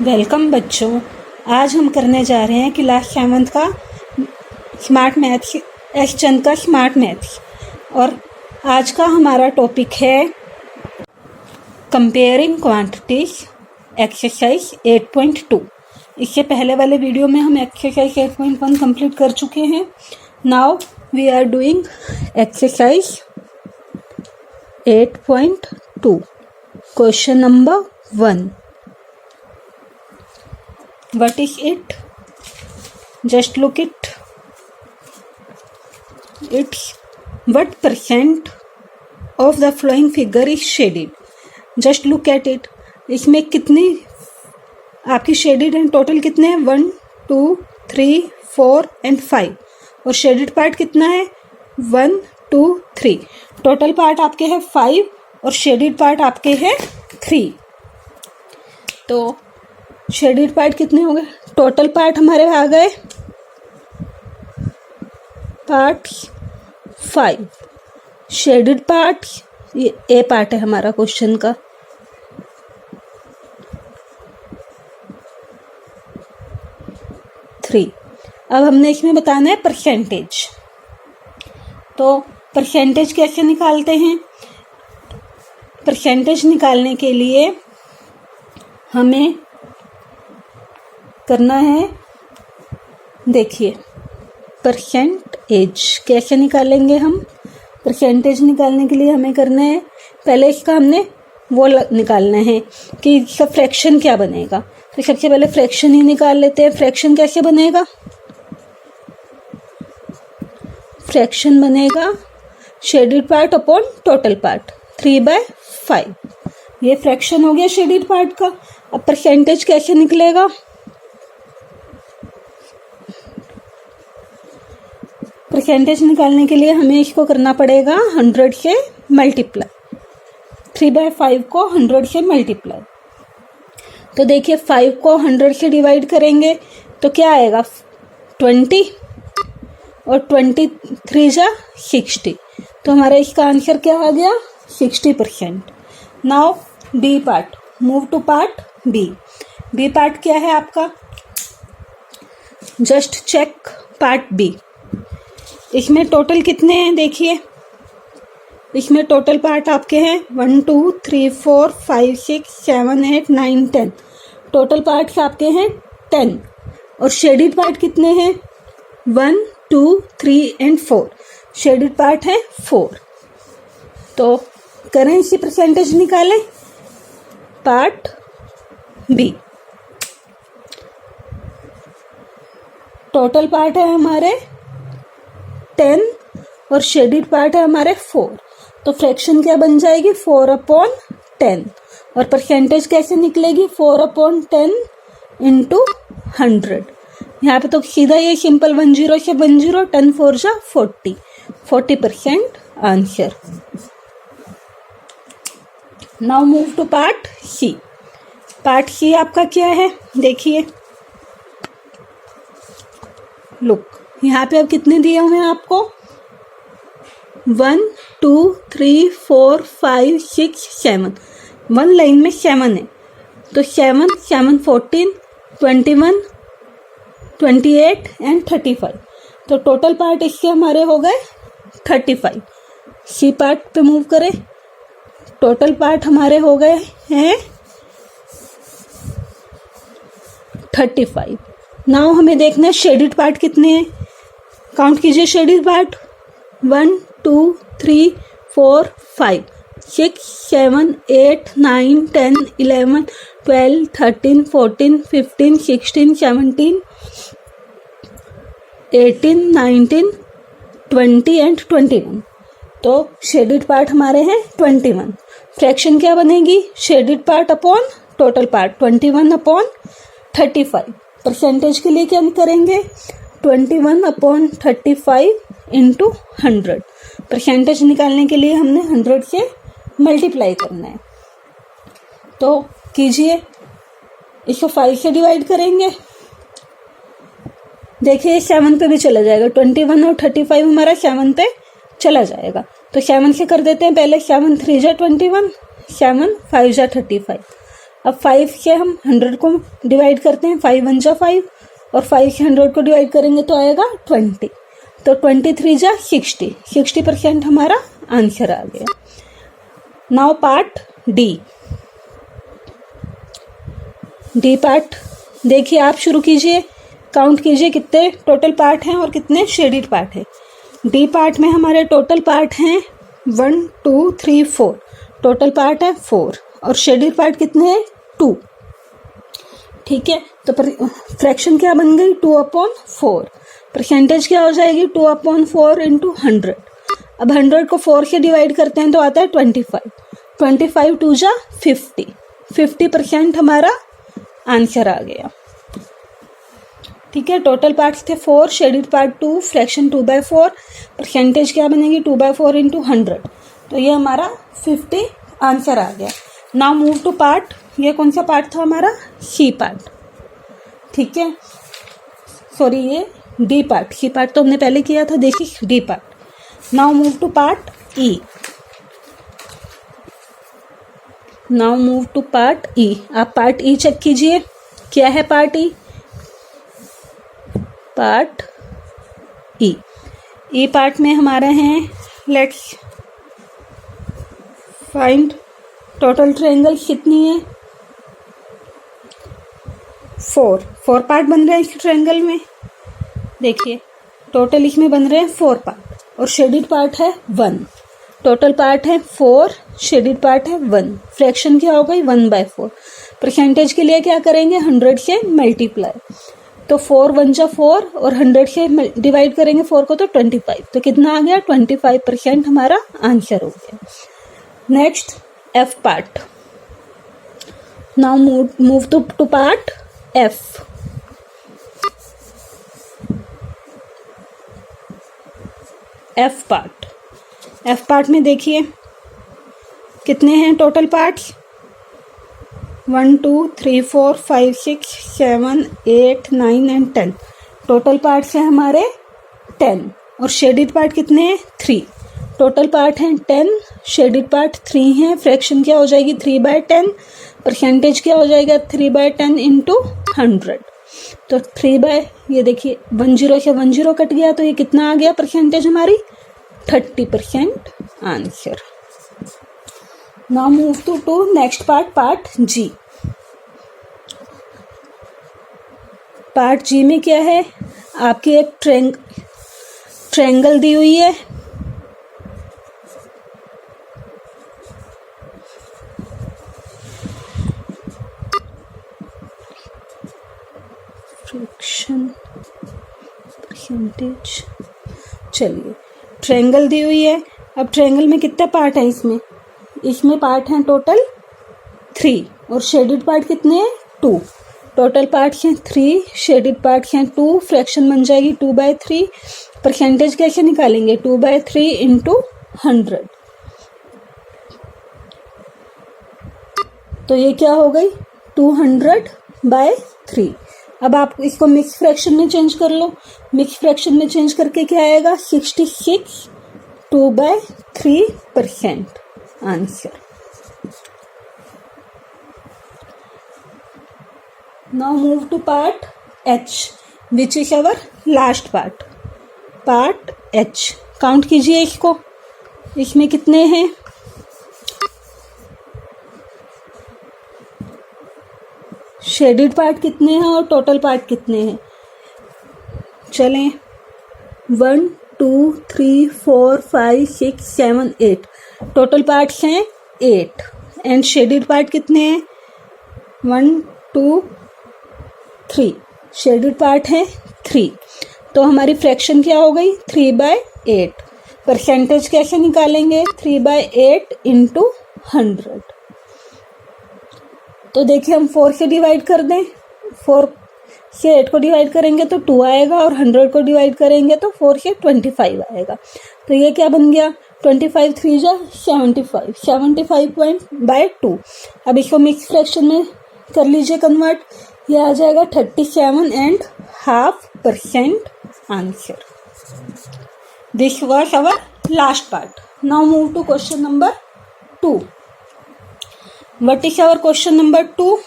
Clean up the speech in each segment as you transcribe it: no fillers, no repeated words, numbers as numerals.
Welcome बच्चों। आज हम करने जा रहे हैं क्लास 7 का स्मार्ट मैथ्स, एस चंद का स्मार्ट मैथ्स। और आज का हमारा टॉपिक है कंपेयरिंग क्वांटिटीज, एक्सरसाइज 8.2। इससे पहले वाले वीडियो में हम एक्सरसाइज 8.1 कंप्लीट कर चुके हैं। Now we are doing exercise 8.2, question number 1। What is it? Just look it. It's what percent of the following figure is shaded. Just look at it. इसमें कितनी आपकी शेडेड एंड टोटल कितने हैं? 1, 2, 3, 4 and 5। और shaded part कितना है? 1, 2, 3। Total part आपके हैं 5 और शेडेड पार्ट आपके हैं 3। तो शेडेड पार्ट कितने हो गए? टोटल पार्ट हमारे आ गए पार्ट 5। शेडेड पार्ट ये ए पार्ट है हमारा क्वेश्चन का। थ्री। अब हमने इसमें बताना है परसेंटेज। तो परसेंटेज कैसे निकालते हैं? परसेंटेज निकालने के लिए हमें करना है, देखिए परसेंटेज कैसे निकालेंगे हम। परसेंटेज निकालने के लिए हमें करना है, पहले इसका हमने वो निकालना है कि इसका फ्रैक्शन क्या बनेगा। तो सबसे पहले फ्रैक्शन ही निकाल लेते हैं। फ्रैक्शन कैसे बनेगा? फ्रैक्शन बनेगा shaded part upon total part, 3/5। ये फ्रैक्शन हो गया शेडेड पार्ट का। अब परसेंटेज कैसे निकलेगा? परसेंटेज निकालने के लिए हमें इसको करना पड़ेगा 100 से मल्टीप्लाई। 3/5 को 100 से मल्टीप्लाई। तो देखिए 5 को 100 से डिवाइड करेंगे तो क्या आएगा? 20 और 23 जा 60। तो हमारा इसका आंसर क्या आ गया? 60%। Now B part, move to part B. B part क्या है आपका? Just check part B. इसमें टोटल कितने हैं? देखिए इसमें टोटल पार्ट आपके हैं 1, 2, 3, 4, 5, 6, 7, 8, 9, 10। टोटल पार्ट्स आपके हैं 10। और शेडेड पार्ट कितने हैं? 1, 2, 3 एंड 4। शेडेड पार्ट है 4। तो करें इसी परसेंटेज निकालें पार्ट बी। टोटल पार्ट है हमारे 10 और शेडेड पार्ट है हमारे 4। तो फ्रैक्शन क्या बन जाएगी? 4/10। और परसेंटेज कैसे निकलेगी? 4/10 इंटू 100। यहाँ पे तो सीधा ये सिंपल 10 से 10, 10 4 जा 40, 40% answer. Now move to part C. Part C आपका क्या है? देखिए लुक, यहाँ पे अब कितने दिए हुए हैं आपको? 1, 2, 3, 4, 5, 6, 7। 1 लाइन में 7 है। तो 7, 7, 14, 21, 28 एंड 35। तो टोटल पार्ट इसके हमारे हो गए 35। सी पार्ट पे मूव करें। टोटल पार्ट हमारे हो गए हैं 35। नाउ हमें देखना है शेडेड पार्ट कितने हैं। काउंट कीजिए शेडेड पार्ट। 1, 2, 3, 4, 5, 6, 7, 8, 9, 10, 11, 12, 13, 14, 15, 16, 17, 18, 19, 20 एंड 21। तो शेडेड पार्ट हमारे हैं 21। फ्रैक्शन क्या बनेगी? Shaded part upon total part, 21/35। Percentage के लिए क्या करेंगे? 21/35 इंटू 100। परसेंटेज निकालने के लिए हमने 100 से मल्टीप्लाई करना है। तो कीजिए, इसको 5 से डिवाइड करेंगे। देखिए 7 पे भी चला जाएगा। 21 और 35 हमारा 7 पे चला जाएगा। तो 7 से कर देते हैं पहले। 7 3 जा 21, 7 5 जा 35। अब 5 से हम 100 को डिवाइड करते हैं, 5 1 जा 5 और 5 से 100 को डिवाइड करेंगे तो आएगा 20, तो 23 जा 60% हमारा आंसर आ गया। नाउ पार्ट डी पार्ट देखिए, आप शुरू कीजिए, काउंट कीजिए कितने टोटल पार्ट हैं और कितने शेडिड पार्ट हैं। डी पार्ट में हमारे टोटल पार्ट हैं 1 2 3 4, टोटल पार्ट है 4 और शेडिड पार्ट कितने हैं 2। ठीक है, तो फ्रैक्शन क्या बन गई 2/4, परसेंटेज क्या हो जाएगी 2/4 इंटू 100। अब 100 को 4 से डिवाइड करते हैं तो आता है 25 2 जा 50% हमारा आंसर आ गया। ठीक है, टोटल पार्ट्स थे 4, शेडिड पार्ट 2, फ्रैक्शन 2/4, परसेंटेज क्या बनेगी 2/4 इंटू 100, तो ये हमारा 50 आंसर आ गया। नाउ मूव टू पार्ट, ये कौन सा पार्ट था हमारा सी पार्ट। ठीक है, सॉरी ये डी पार्ट, सी पार्ट तो हमने पहले किया था, देखिए D part. Now move to part E. Now move to part E. आप पार्ट ई चेक कीजिए, क्या है part E. Part E part में हमारा है, लेट्स फाइंड टोटल ट्रायंगल कितनी है 4 पार्ट बन रहे हैं इस ट्रायंगल में। देखिए टोटल इसमें बन रहे हैं 4 पार्ट और शेडिड पार्ट है 1। टोटल पार्ट है 4, शेडिड पार्ट है 1। फ्रैक्शन क्या हो गई 1/4। परसेंटेज के लिए क्या करेंगे 100 से मल्टीप्लाई, तो 4 1 जा 4 और 100 से डिवाइड करेंगे 4 को तो 25, तो कितना आ गया 25% हमारा आंसर हो गया। Next F part. Now move to part F. F part में देखिए कितने हैं total parts 1 2 3 4 5 6 7 8 9 and 10। Total parts हैं हमारे 10 और शेडिड पार्ट कितने हैं 3। टोटल पार्ट हैं 10, शेडिड पार्ट 3 हैं। फ्रैक्शन क्या हो जाएगी 3/10, परसेंटेज क्या हो जाएगा 3/10 इंटू 100, तो ये देखिए 10 से 10 कट गया, तो ये कितना आ गया परसेंटेज हमारी 30% answer. Now move to next part G. Part G में क्या है, आपकी एक ट्रायंगल दी हुई है। फ्रैक्शन परसेंटेज, चलिए ट्रायंगल दी हुई है। अब ट्रायंगल में कितने पार्ट हैं इसमें पार्ट हैं टोटल 3 और शेडिड पार्ट कितने हैं 2। टोटल पार्ट हैं 3, शेडिड पार्ट हैं 2, फ्रैक्शन बन जाएगी 2/3। परसेंटेज कैसे निकालेंगे 2/3 इंटू 100, तो ये क्या हो गई 200/3। अब आप इसको मिक्स फ्रैक्शन में चेंज कर लो। मिक्स फ्रैक्शन में चेंज करके क्या आएगा 66 2/3% answer. Now move to part H which is our last part H. Count कीजिए इसको, इसमें कितने हैं शेडिड पार्ट कितने हैं और टोटल पार्ट कितने हैं। चलें 1 2 3 4 5 6 7 8, टोटल पार्ट्स हैं 8 एंड शेडिड पार्ट कितने हैं 1 2 3, शेडिड पार्ट है 3, तो हमारी फ्रैक्शन क्या हो गई 3/8। परसेंटेज कैसे निकालेंगे 3/8 इंटू 100, तो देखिए हम 4 से डिवाइड कर दें, 4 से 8 को डिवाइड करेंगे तो 2 आएगा और 100 को डिवाइड करेंगे तो 4 से 25 आएगा, तो ये क्या बन गया 25 3 जा 75/2। अब इसको मिक्स फ्रैक्शन में कर लीजिए कन्वर्ट, ये आ जाएगा 37.5% answer. This was our last part. Now move to question number 2। What is our question number 2?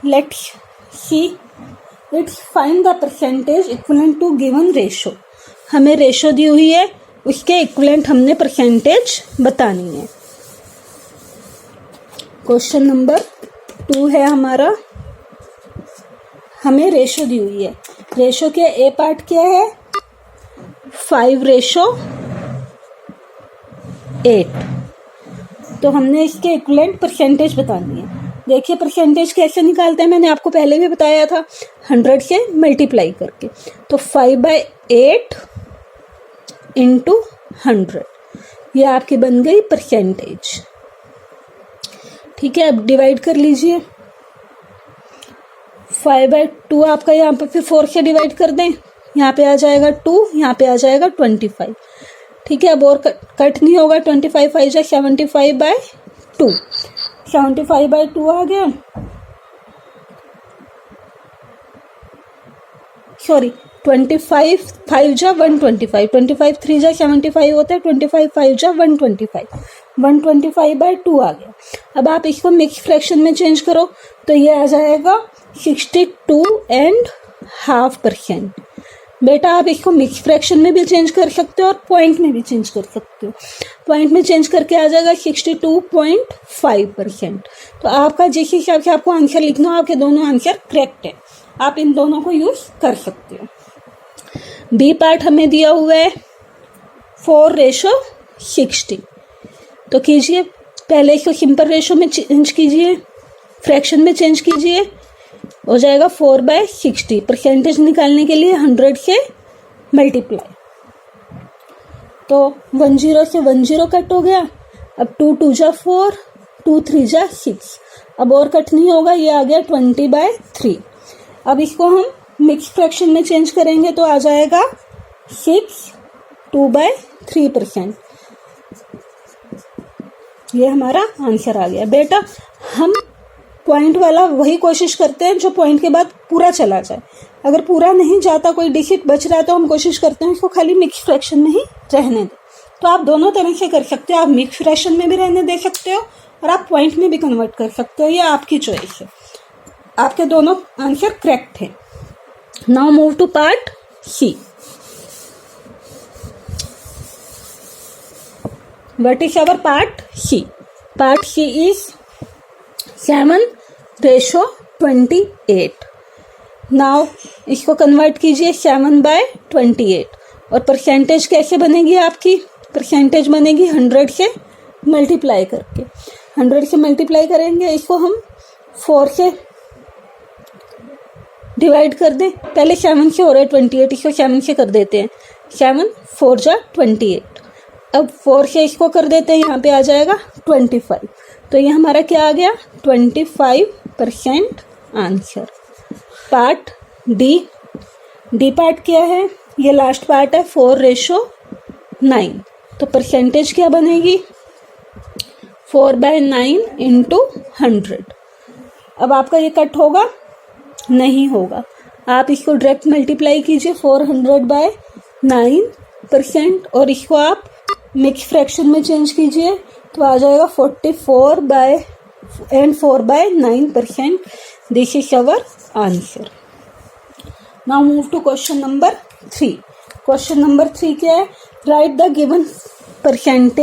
Let's see. It's find the percentage equivalent to given ratio. हमें रेशो दी हुई है, उसके इक्विवेलेंट हमने परसेंटेज बतानी है. क्वेश्चन नंबर 2 है हमारा. हमें रेशो दी हुई है. रेशो के ए पार्ट क्या है? 5:8. तो हमने इसके इक्विवेलेंट परसेंटेज बतानी है. देखिए परसेंटेज कैसे निकालते हैं, मैंने आपको पहले भी बताया था, 100 से मल्टीप्लाई करके. तो 5/8 इंटू 100, ये आपकी बन गई परसेंटेज. ठीक है, अब डिवाइड कर लीजिए. 5/2 आपका यहाँ पर फिर 4 से डिवाइड कर दें, यहाँ पे आ जाएगा 2, यहाँ पे आ जाएगा 25. ठीक है, अब और कट नहीं होगा. 25 5 जा 75/2. 75/2 आ गया. सॉरी, 25 5 जा 125. 25 3 जा 75 होता है. 25 5 जा 125. 125/2 आ गया. अब आप इसको मिक्स फ्रैक्शन में चेंज करो तो ये आ जाएगा 62.5%. बेटा आप इसको मिक्स फ्रैक्शन में भी चेंज कर सकते हो और पॉइंट में भी चेंज कर सकते हो. पॉइंट में चेंज करके आ जाएगा 62.5%. तो आपका जिस हिसाब से आपको आंसर लिखना हो, आपके दोनों आंसर करेक्ट है, आप इन दोनों को यूज कर सकते हो. बी पार्ट हमें दिया हुआ है 4:60. तो कीजिए, पहले इसको सिंपल रेशो में चेंज कीजिए, फ्रैक्शन में चेंज कीजिए, हो जाएगा 4/60. परसेंटेज निकालने के लिए 100 से मल्टीप्लाई. तो 10 से 10 कट हो गया. अब 2 2 जा 4, 2 3 जा 6. अब और कट नहीं होगा, ये आ गया 20/3. अब इसको हम मिक्स फ्रैक्शन में चेंज करेंगे तो आ जाएगा 6 2/3%. ये हमारा आंसर आ गया. बेटा हम पॉइंट वाला वही कोशिश करते हैं जो पॉइंट के बाद पूरा चला जाए. अगर पूरा नहीं जाता, कोई डिजिट बच रहा है, तो हम कोशिश करते हैं इसको खाली मिक्स फ्रैक्शन में ही रहने दें. तो आप दोनों तरह से कर सकते हो. आप मिक्स फ्रैक्शन में भी रहने दे सकते हो और आप पॉइंट में भी कन्वर्ट कर सकते हो. ये आपकी चॉइस है. आपके दोनों आंसर करेक्ट है. Now move to part C. What is our part C? Part C is 7:28. Now इसको कन्वर्ट कीजिए 7/28. और परसेंटेज कैसे बनेगी आपकी? परसेंटेज बनेगी 100 से मल्टीप्लाई करके. 100 से मल्टीप्लाई करेंगे, इसको हम 4 से डिवाइड कर दें. पहले 7 से हो रहा है 28, इसको 7 से कर देते हैं. 7 4 जा 28. अब 4 से इसको कर देते हैं, यहाँ पे आ जाएगा 25. तो ये हमारा क्या आ गया? 25% answer. Part D. D part क्या है? ये लास्ट पार्ट है 4:9. तो परसेंटेज क्या बनेगी? 4/9 इंटू 100. अब आपका ये कट होगा? नहीं होगा. आप इसको डायरेक्ट मल्टीप्लाई कीजिए 400/9% और इसको आप मिक्स फ्रैक्शन में चेंज कीजिए तो आ जाएगा 4/9%. This is our answer. Now move to question number 3. Question number 3 क्या है? Write the given percent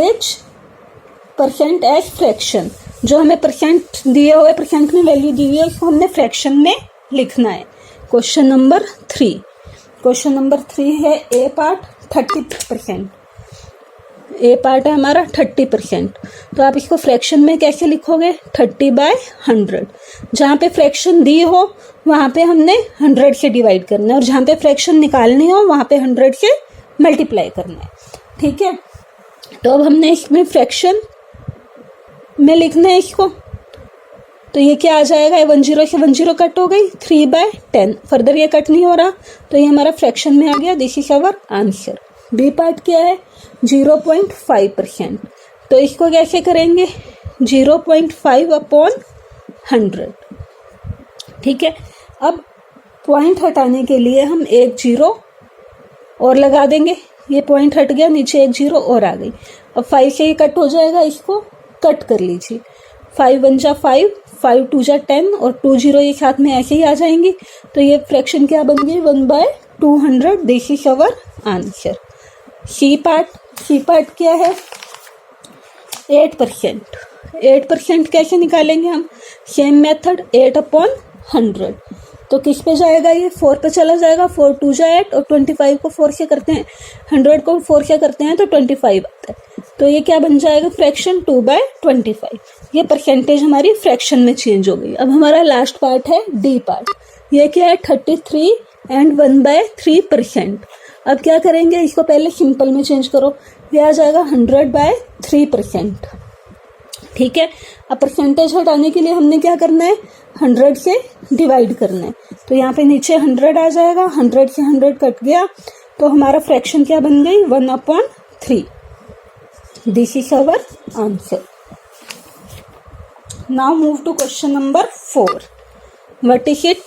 as fraction. जो हमें परसेंट दिए हुए, परसेंट में वैल्यू दी हुई है, उसको हमने फ्रैक्शन में लिखना है. Question number 3. क्वेश्चन नंबर 3 है ए पार्ट 30%. ए पार्ट है हमारा 30%. तो आप इसको फ्रैक्शन में कैसे लिखोगे? 30/100. जहाँ पे फ्रैक्शन दी हो वहाँ पे हमने 100 से डिवाइड करना है और जहाँ पे फ्रैक्शन निकालनी हो वहाँ पे 100 से मल्टीप्लाई करना है. ठीक है, तो अब हमने इसमें फ्रैक्शन में लिखना है इसको. तो ये क्या आ जाएगा? 10 से 10 कट हो गई. 3/10. फर्दर ये कट नहीं हो रहा, तो ये हमारा फ्रैक्शन में आ गया. This is our answer. B part क्या है? 0.5%. तो इसको कैसे करेंगे? 0.5/100. ठीक है, अब पॉइंट हटाने के लिए हम एक 0 और लगा देंगे. ये पॉइंट हट गया, नीचे एक 0 और आ गई. अब 5 से ये कट हो जाएगा, इसको कट कर लीजिए. 5 1 जा 5, 5 2 जा 10 और 2 0 एक साथ में ऐसे ही आ जाएंगी। तो ये फ्रैक्शन क्या बन गई 1/200। This is our answer. C part क्या है 8%। 8% कैसे निकालेंगे हम, सेम मेथड 8/100। तो किस पे जाएगा ये 4 पे चला जाएगा, 4 2 जा 8 और 25 को 4 से करते हैं, 100 को 4 से करते हैं तो 25 आता है। तो ये क्या बन जाएगा फ्रैक्शन 2/25। ये परसेंटेज हमारी फ्रैक्शन में चेंज हो गई। अब हमारा लास्ट पार्ट है डी पार्ट। ये क्या है 33 एंड 1/3%। अब क्या करेंगे, इसको पहले सिंपल में चेंज करो, ये आ जाएगा 100/3%। ठीक है। अब परसेंटेज हटाने के लिए हमने क्या करना है 100 से डिवाइड करना है। तो यहाँ पे नीचे 100 आ जाएगा, 100 से 100 कट गया तो हमारा फ्रैक्शन क्या बन गई 1/3। This is our answer. Now move to question number 4। What is it,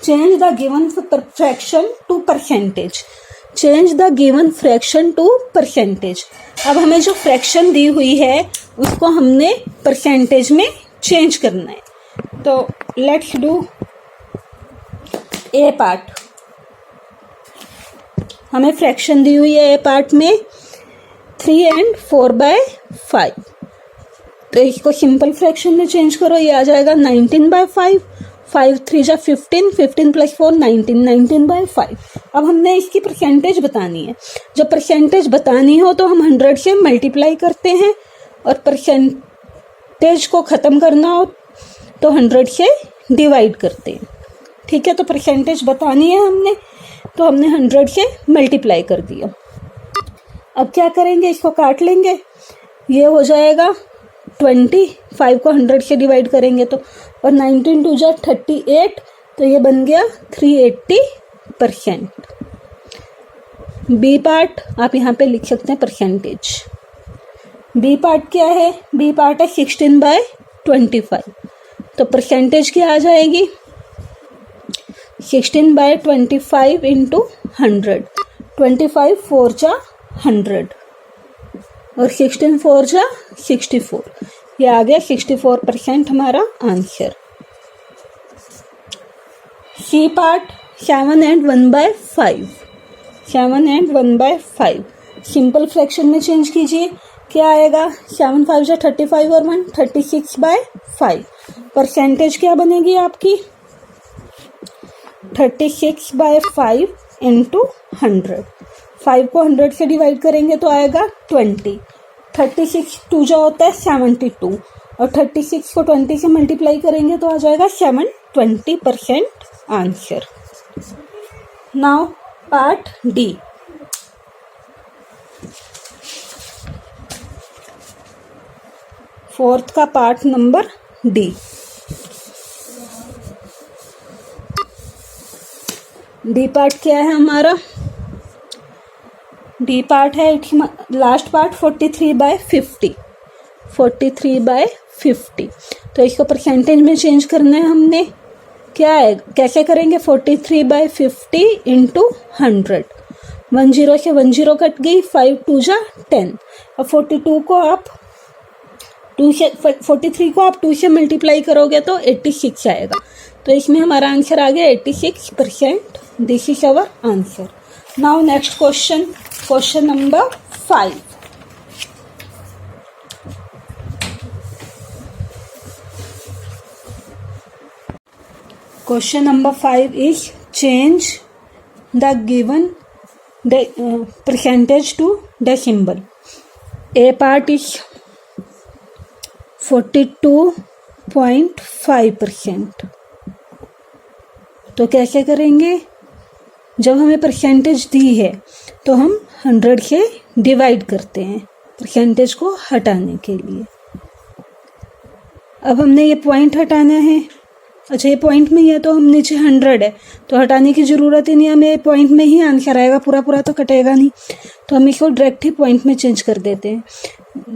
change the given fraction to percentage. Change the given fraction to percentage. अब हमें जो फ्रैक्शन दी हुई है उसको हमने परसेंटेज में चेंज करना है। तो लेट्स डू ए पार्ट। हमें फ्रैक्शन दी हुई है ए पार्ट में 3 and 4/5। तो इसको सिंपल फ्रैक्शन में चेंज करो, ये आ जाएगा 19/5। 5 3 जा 15, 15 + 4 19, 19/5। अब हमने इसकी परसेंटेज बतानी है। जब परसेंटेज बतानी हो तो हम 100 से मल्टीप्लाई करते हैं और परसेंटेज को ख़त्म करना हो तो 100 से डिवाइड करते हैं। ठीक है। तो परसेंटेज बतानी है हमने तो हमने 100 से मल्टीप्लाई कर दिया। अब क्या करेंगे, इसको काट लेंगे, ये हो जाएगा 25 को 100 से डिवाइड करेंगे तो, और 19 2 जा 38 तो ये बन गया 380%। बी पार्ट आप यहाँ पे लिख सकते हैं परसेंटेज। बी पार्ट क्या है, बी पार्ट है 16/25। तो परसेंटेज क्या आ जाएगी 16/25 इंटू 100। 25 4 जा 100 और 16 4 जा 64। ये आ गया 64% हमारा आंसर। C part 7 and 1/5। 7 and 1/5 simple fraction में चेंज कीजिए, क्या आएगा 7 5 जा 35 और 1 36/5। परसेंटेज क्या बनेगी आपकी 36/5 इंटू 100। 5 को 100 से डिवाइड करेंगे तो आएगा 20। 36 2 जा होता है 72 और 36 को 20 से मल्टीप्लाई करेंगे तो आ जाएगा 720% answer. Now part D. Fourth का part number D. D part क्या है हमारा, डी पार्ट है लास्ट पार्ट 43/50। 43/50 तो इसको परसेंटेज में चेंज करना है हमने। क्या है, कैसे करेंगे 43/50 इंटू 100। 10 से 10 कट गई, 5 2 जा 10। अब 42 को आप 2 से 43 को आप 2 से मल्टीप्लाई करोगे तो 86 आएगा। तो इसमें हमारा आंसर आ गया 86%। This is our answer. Now next question, question number 5। Question number 5 is change the given percentage to decimal. A part is 42.5%। तो कैसे करेंगे, जब हमें परसेंटेज दी है तो हम 100 से डिवाइड करते हैं परसेंटेज को हटाने के लिए। अब हमने ये पॉइंट हटाना है। अच्छा, ये पॉइंट में ही है तो हम नीचे 100 है तो हटाने की ज़रूरत ही नहीं, हमें पॉइंट में ही आंसर आएगा, पूरा पूरा तो कटेगा नहीं। तो हम इसको डायरेक्ट ही पॉइंट में चेंज कर देते हैं।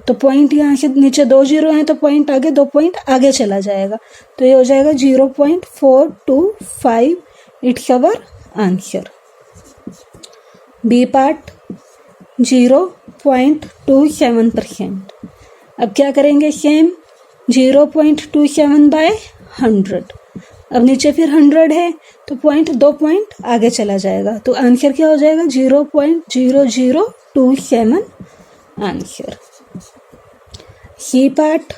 तो पॉइंट यहाँ से नीचे 2 0 हैं तो पॉइंट आगे 2 पॉइंट आगे चला जाएगा। तो ये हो जाएगा 0.425। It's our answer. B part 0 0.27%। अब क्या करेंगे सेम, 0.27 बाय 100। अब नीचे फिर 100 है तो दो पॉइंट आगे चला जाएगा, तो आंसर क्या हो जाएगा 0.0027 आंसर। सी पार्ट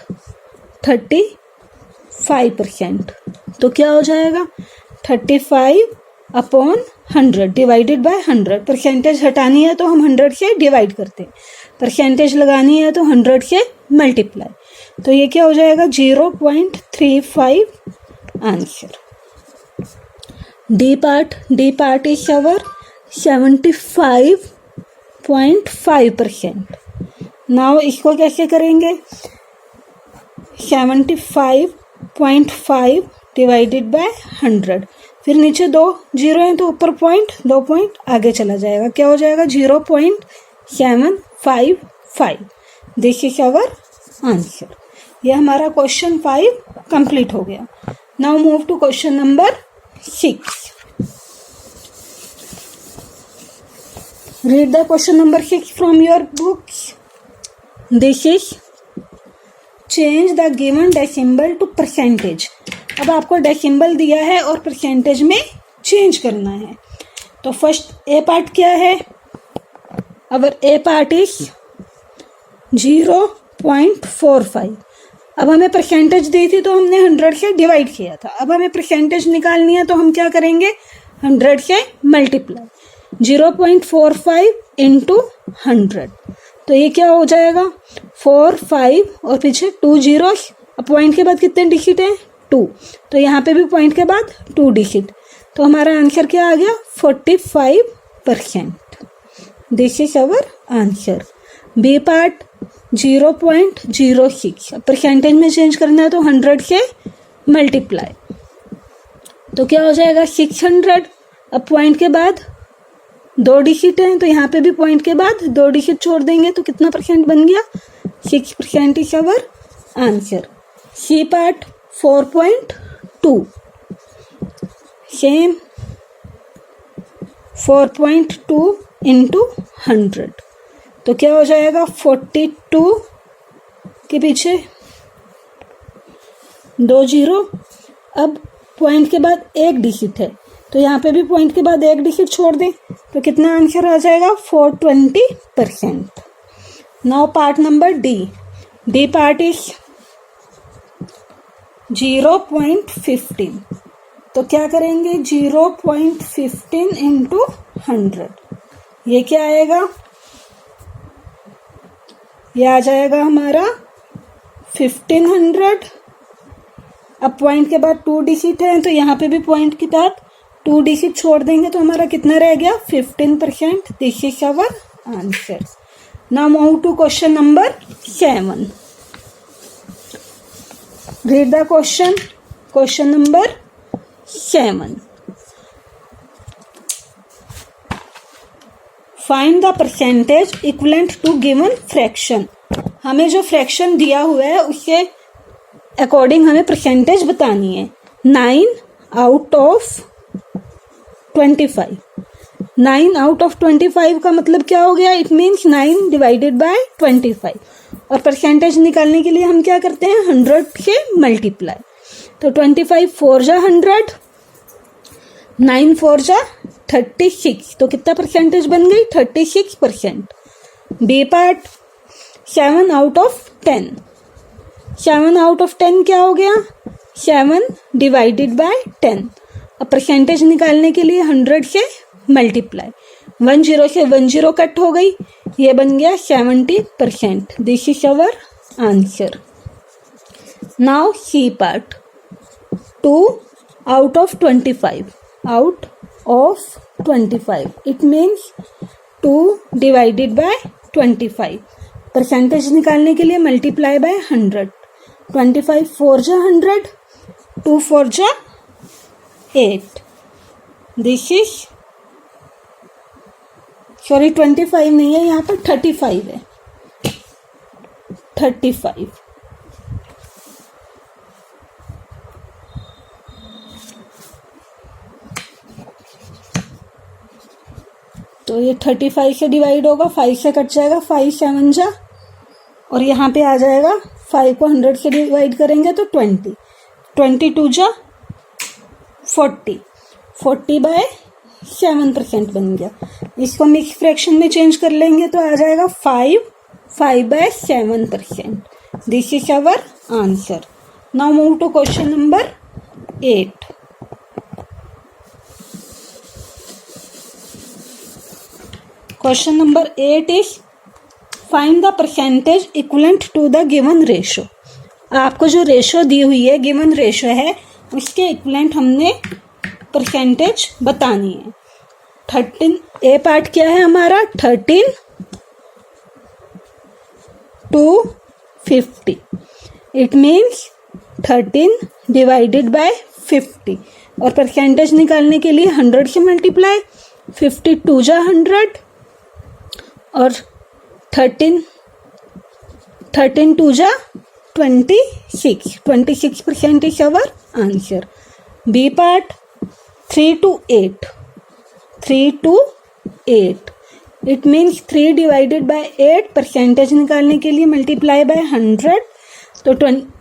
35%, तो क्या हो जाएगा 35/100 डिवाइडेड बाय 100। परसेंटेज हटानी है तो हम 100 से डिवाइड करते हैं, परसेंटेज लगानी है तो 100 से मल्टीप्लाई, तो ये क्या हो जाएगा 0.35 answer. D part is our 75.5%। Now इसको कैसे करेंगे, 75.5 डिवाइडेड बाय 100, फिर नीचे 2 0 हैं तो ऊपर दो पॉइंट आगे चला जाएगा, क्या हो जाएगा 0.755। This is our answer. यह हमारा क्वेश्चन 5 कंप्लीट हो गया। Now move to question number 6। Read the question number 6 from your books. This is change the given decimal to percentage. अब आपको डेसिमल दिया है और परसेंटेज में चेंज करना है। तो फर्स्ट ए पार्ट क्या है, अवर ए पार्ट इज 0.45। अब हमें परसेंटेज दी थी तो हमने 100 से डिवाइड किया था। अब हमें परसेंटेज निकालनी है तो हम क्या करेंगे 100 से मल्टीप्लाई, 0.45 इंटू 100, तो ये क्या हो जाएगा 4 5 और पीछे 2 जीरो। अब पॉइंट के बाद कितने डिजिट हैं 2, तो यहाँ पे भी पॉइंट के बाद 2 डिजिट, तो हमारा आंसर क्या आ गया 45%। This is our answer. B part 0.06। Percentage में चेंज करना है तो 100 से मल्टीप्लाई, तो क्या हो जाएगा 600। अब पॉइंट के बाद 2 डिजिट हैं तो यहाँ पे भी पॉइंट के बाद 2 डिजिट छोड़ देंगे तो कितना परसेंट बन गया 6% is our answer. C part 4.2, same 4.2 into 100, तो क्या हो जाएगा 42 के पीछे 2 जीरो। अब पॉइंट के बाद 1 डिजिट है तो यहाँ पे भी पॉइंट के बाद 1 डिजिट छोड़ दें तो कितना आंसर आ जाएगा 420%। Now part number D part is 0.15, तो क्या करेंगे 0.15 इंटू 100, ये क्या आएगा, ये आ जाएगा हमारा 1500। अब पॉइंट के बाद 2 डिजिट है तो यहाँ पे भी पॉइंट के बाद 2 डिजिट छोड़ देंगे तो हमारा कितना रह गया 15%। This is our answer. Now move to question number 7। Read the question number 7। Find the percentage equivalent to given fraction. हमें जो फ्रैक्शन दिया हुआ है उसके अकॉर्डिंग हमें परसेंटेज बतानी है। 9/25। 9/25 का मतलब क्या हो गया, इट मीन्स 9 डिवाइडेड बाय 25। और परसेंटेज निकालने के लिए हम क्या करते हैं 100 से मल्टीप्लाई, तो 25 4 जा 100, 9 4 जा 36, तो कितना परसेंटेज बन गई 36%। B part 7/10। 7/10 क्या हो गया 7 डिवाइडेड बाय 10। अब परसेंटेज निकालने के लिए 100 से मल्टीप्लाई, 1 0 से 1 0 कट हो गई, ये बन गया 70%। This is our answer. Now C part 2/25। Out of 25 it means 2 divided by 25। Percentage निकालने के लिए मल्टीप्लाई बाय 100। 25 4 जा 100, 2 4 जा 8। दिस इज सॉरी 25 नहीं है, यहाँ पर 35 है, 35। तो तो ये 35 से डिवाइड होगा, 5 से कट जाएगा, 5 7 जा, और यहाँ पे आ जाएगा 5 को 100 से डिवाइड करेंगे तो 20, 22 जा 40, 40/7% बन गया। इसको मिक्स फ्रैक्शन में चेंज कर लेंगे तो आ जाएगा 5/7%। This is our answer. Now move to question number 8। Question number 8 is find the percentage equivalent to the given ratio. आपको जो रेशो दी हुई है, गिवन रेशो है, उसके इक्वलेंट हमने परसेंटेज बतानी है। 13 ए पार्ट क्या है हमारा, 13 to 50। It means 13 divided by 50, और परसेंटेज निकालने के लिए 100 से मल्टीप्लाई, 52 जा 100 और 13 2 जा 26% is our answer. B part 3 to 8, 3 to 8। It means 3 divided by 8, percentage निकालने के लिए मल्टीप्लाई बाय 100, तो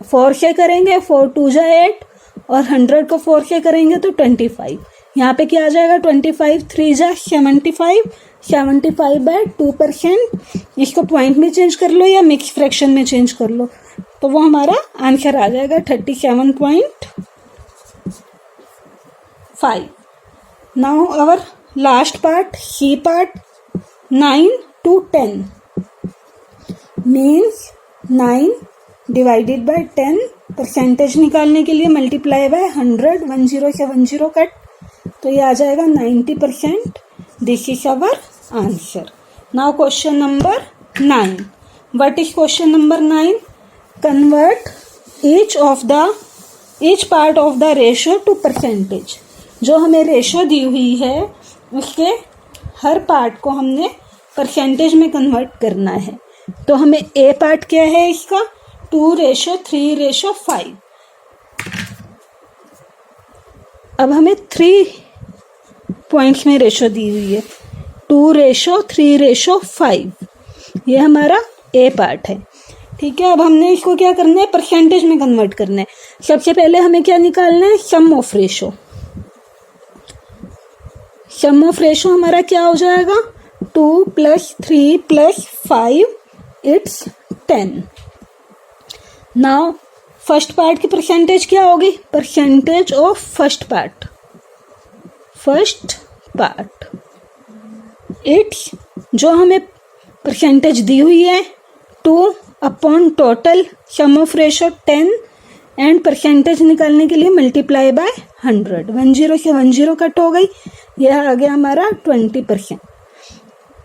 4 से करेंगे, 4 2 जा 8 और 100 को 4 से करेंगे तो 25। यहाँ पे क्या आ जाएगा, 25 3 जा 75, 75/2%। इसको पॉइंट में चेंज कर लो या मिक्स फ्रैक्शन में चेंज कर लो, तो वो हमारा आंसर आ जाएगा 37.5। Now our last part, C part 9 to 10 means 9 divided by 10, percentage निकालने के लिए मल्टीप्लाई बाय 100, 10 से 10 कट, तो ये आ जाएगा 90%। This is our answer. Now question number 9। What is question number 9? Convert each part of the ratio to percentage. जो हमें रेशो दी हुई है उसके हर पार्ट को हमने परसेंटेज में कन्वर्ट करना है। तो हमें ए पार्ट क्या है इसका, 2:3:5। अब हमें 3 पॉइंट्स में रेशो दी हुई है, 2:3:5। ये हमारा ए पार्ट है, ठीक है। अब हमने इसको क्या करना है, परसेंटेज में कन्वर्ट करना है। सबसे पहले हमें क्या निकालना है, sum of ratio. Sum of ratio हमारा क्या हो जाएगा, 2 + 3 + 5 इट्स 10। नाउ फर्स्ट पार्ट की परसेंटेज क्या होगी, percentage of first part it's, जो हमें परसेंटेज दी हुई है 2 upon total sum of ratio 10 and percentage निकालने के लिए मल्टीप्लाई बाय 100, 10 से 10 कट हो गई, यह आ गया हमारा 20%।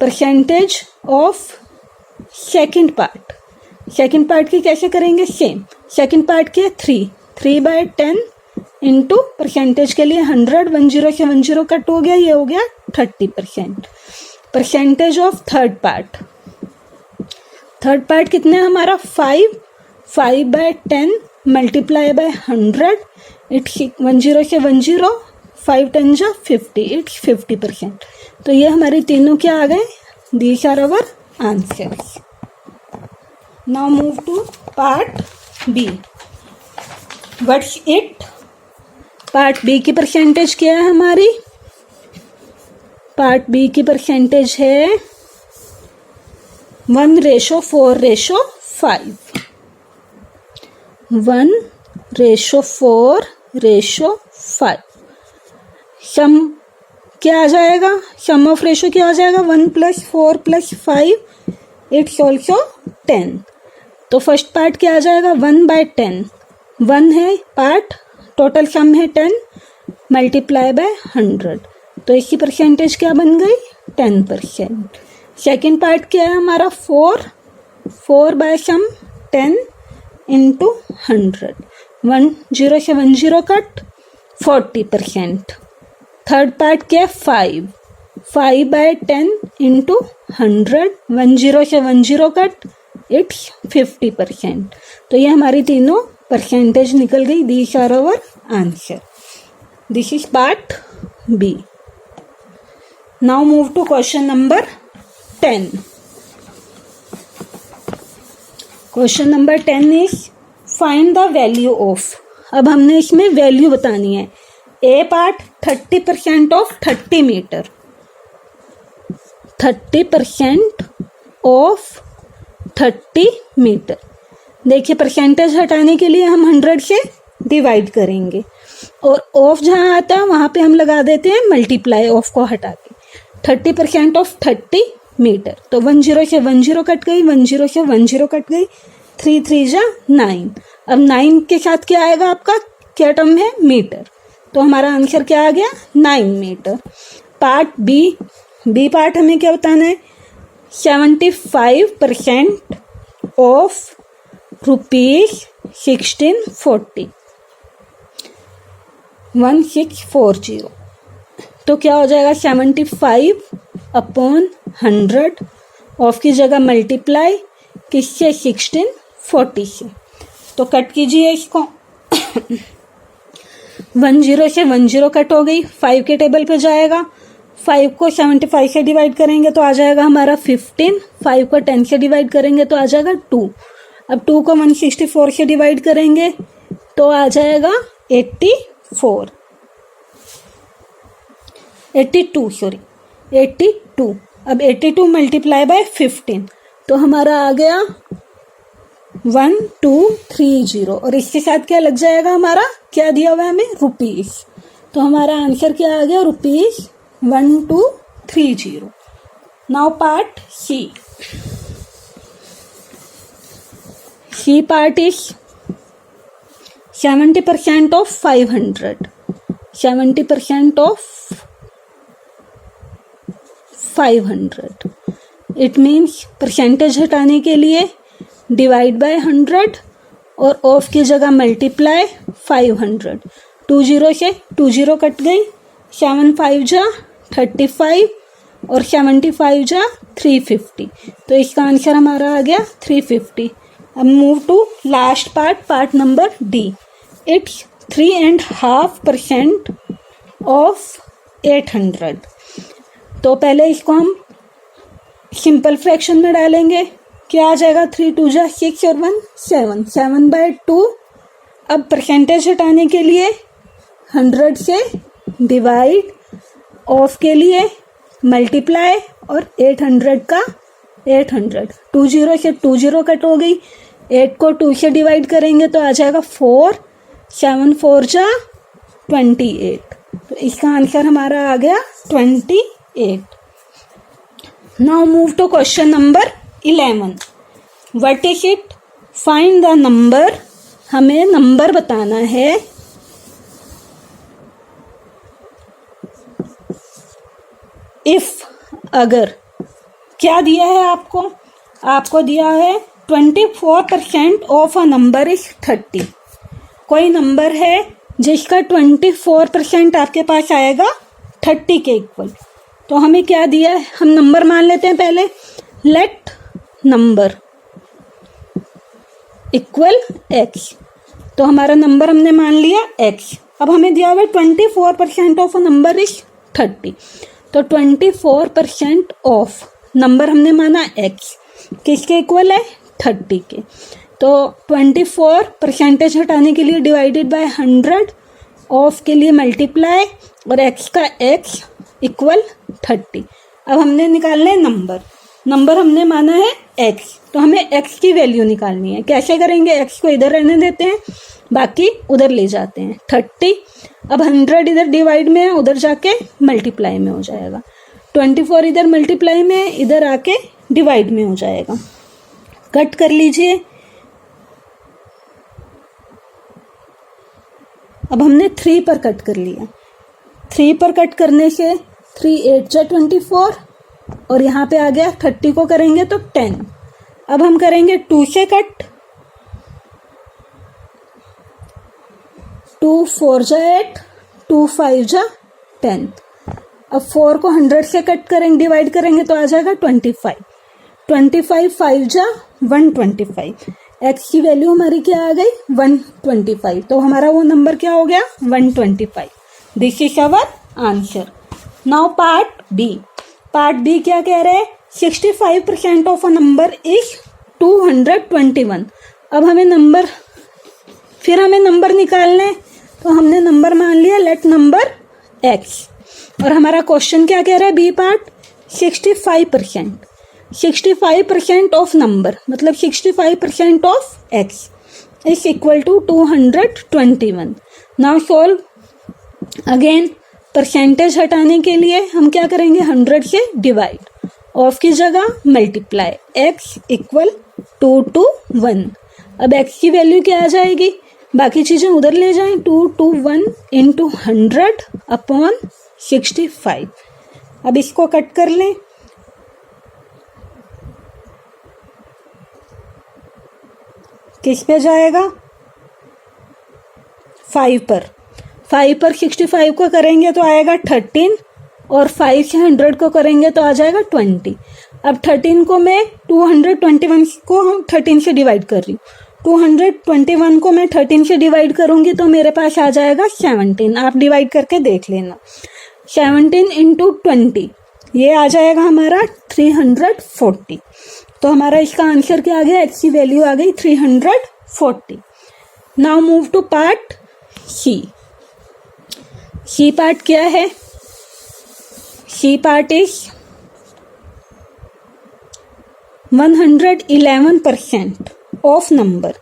परसेंटेज ऑफ सेकंड पार्ट की कैसे करेंगे, सेम। सेकंड पार्ट की 3/10 इंटू परसेंटेज के लिए 100, 10 से 10 कट हो गया, ये हो गया 30%। परसेंटेज ऑफ थर्ड पार्ट कितना है हमारा, 5/10 मल्टीप्लाई बाय 100, इट्स 10 से 10, 5 10 जा 50, इट्स 50%। तो ये हमारे तीनों क्या आ गए, these are our answers. Now move to part B. What's it? Part B की परसेंटेज क्या है हमारी, पार्ट बी की परसेंटेज है 1:4:5। 1:4:5। सम क्या आ जाएगा, सम ऑफ रेशो क्या आ जाएगा, 1 + 4 + 5 इट्स ऑल्सो 10। तो फर्स्ट पार्ट क्या आ जाएगा, 1/10, 1 है पार्ट, टोटल सम है 10 मल्टीप्लाई बाय 100, तो इसकी परसेंटेज क्या बन गई, 10%। सेकेंड पार्ट क्या है हमारा, 4 बाय सम 10 इंटू 100, 10 से 10 कट, 40%। थर्ड पार्ट क्या है, 5/10 इंटू 100, 10 से 10 कट, इट्स 50%। तो ये हमारी तीनों परसेंटेज निकल गई, these are our answer. This is part B. Now move to question number 10. Question number 10 is find the value of. अब हमने इसमें वैल्यू बतानी है. A part 30% of 30 meter. 30% of 30 meter. देखिए परसेंटेज हटाने के लिए हम 100 से डिवाइड करेंगे और ऑफ जहाँ आता है वहाँ पे हम लगा देते हैं मल्टीप्लाई ऑफ को हटा के. 30% ऑफ 30 मीटर. तो 10 से 10 कट गई, 10 से 10 कट गई, 3 3 जा 9. अब 9 के साथ क्या आएगा आपका, क्या टर्म है, मीटर. तो हमारा आंसर क्या आ गया, 9 meter. Part B. B part हमें क्या बताना है, 75% ऑफ ₹1640. 1640. तो क्या हो जाएगा, 75/100. ऑफ की जगह मल्टीप्लाई किससे, 1640 से. तो कट कीजिए इसको. 10 से 10 कट हो गई, 5 के टेबल पे जाएगा. 5 को 75 से डिवाइड करेंगे तो आ जाएगा हमारा 15. 5 को 10 से डिवाइड करेंगे तो आ जाएगा 2. अब 2 को 164 से डिवाइड करेंगे तो आ जाएगा 82. अब 82 मल्टीप्लाई बाय 15 तो हमारा आ गया 1230. और इसके साथ क्या लग जाएगा, हमारा क्या दिया हुआ है हमें, रुपीज. तो हमारा आंसर क्या आ गया, ₹1230. Now part C. C part is 70% of 500. 70% of 500. It means percentage हटाने के लिए डिवाइड बाय 100 और ऑफ की जगह मल्टीप्लाई 500. 20 से 20 कट गई, 7 5 जा 35 और 75 जा 350. तो इसका आंसर हमारा आ गया 350. अब move to last part, part number D. It's 3.5% of 800. तो पहले इसको हम सिंपल फ्रैक्शन में डालेंगे. क्या आ जाएगा, 3 2 जा 6 और 1 7. 7/2. अब परसेंटेज हटाने के लिए 100 से डिवाइड, ऑफ के लिए मल्टीप्लाई और 800 का 800. 20 से 20 कट हो गई, 8 को 2 से डिवाइड करेंगे तो आ जाएगा 4. 7 4 जा 28. तो इसका आंसर हमारा आ गया 28. Now move to question number 11. What is it, find the number. हमें नंबर बताना है. इफ, अगर, क्या दिया है आपको, आपको दिया है 24% ऑफ अ नंबर इज 30. कोई नंबर है जिसका 24% आपके पास आएगा 30 के इक्वल. तो हमें क्या दिया है, हम नंबर मान लेते हैं पहले. Let number equal x. तो हमारा नंबर हमने मान लिया x. अब हमें दिया हुआ 24% ऑफ अ नंबर इज 30. तो 24% ऑफ नंबर हमने माना x, किसके इक्वल है, 30 के. तो 24 परसेंटेज हटाने के लिए डिवाइडेड बाय 100, ऑफ के लिए मल्टीप्लाई और x का x इक्वल 30. अब हमने निकालना है नंबर. नंबर हमने माना है x, तो हमें x की वैल्यू निकालनी है. कैसे करेंगे, x को इधर रहने देते हैं, बाकी उधर ले जाते हैं 30. अब 100 इधर डिवाइड में है, उधर जाके मल्टीप्लाई में हो जाएगा. 24 इधर मल्टीप्लाई में, इधर आके डिवाइड में हो जाएगा. कट कर लीजिए. अब हमने 3 पर कट कर लिया. 3 पर कट करने से 3 8 जा 24 और यहाँ पे आ गया 30 को करेंगे तो 10. अब हम करेंगे 2 से कट. 2 4 जा 8, 2 5 जा 10. अब 4 को 100 से कट करेंगे, डिवाइड करेंगे तो आ जाएगा 25. 25 5 जा 125. एक्स की वैल्यू हमारी क्या आ गई, 125. तो हमारा वो नंबर क्या हो गया, 125. This is our answer. Now part B. Part B क्या कह रहे हैं, 65% ऑफ अ नंबर इज 221। अब हमें नंबर निकालना है, तो हमने नंबर मान लिया लेट नंबर एक्स, और हमारा क्वेश्चन क्या कह रहा है बी पार्ट, 65% ऑफ नंबर मतलब 65% of X is equal to 221। Now solve again. Percentage हटाने के लिए हम क्या करेंगे, 100 से डिवाइड, ऑफ की जगह मल्टीप्लाई, एक्स इक्वल 2 to 1। अब एक्स की वैल्यू क्या आ जाएगी, बाकी चीज़ें उधर ले जाएं, 2 to 1 इंटू 100 अपॉन 65। अब इसको कट कर लें, किस पे जाएगा, 5 पर। 65 को करेंगे तो आएगा 13, और 5 से 100 को करेंगे तो आ जाएगा 20। अब 13 को मैं 221 को हम 13 से डिवाइड कर रही हूँ, 221 को मैं 13 से डिवाइड करूँगी तो मेरे पास आ जाएगा 17। आप डिवाइड करके देख लेना, 17 इंटू 20 ये आ जाएगा हमारा 340। तो हमारा इसका आंसर क्या आ गया, एक्स की वैल्यू आ गई 340। Now move to part C. C part क्या है, C part is 111% of number.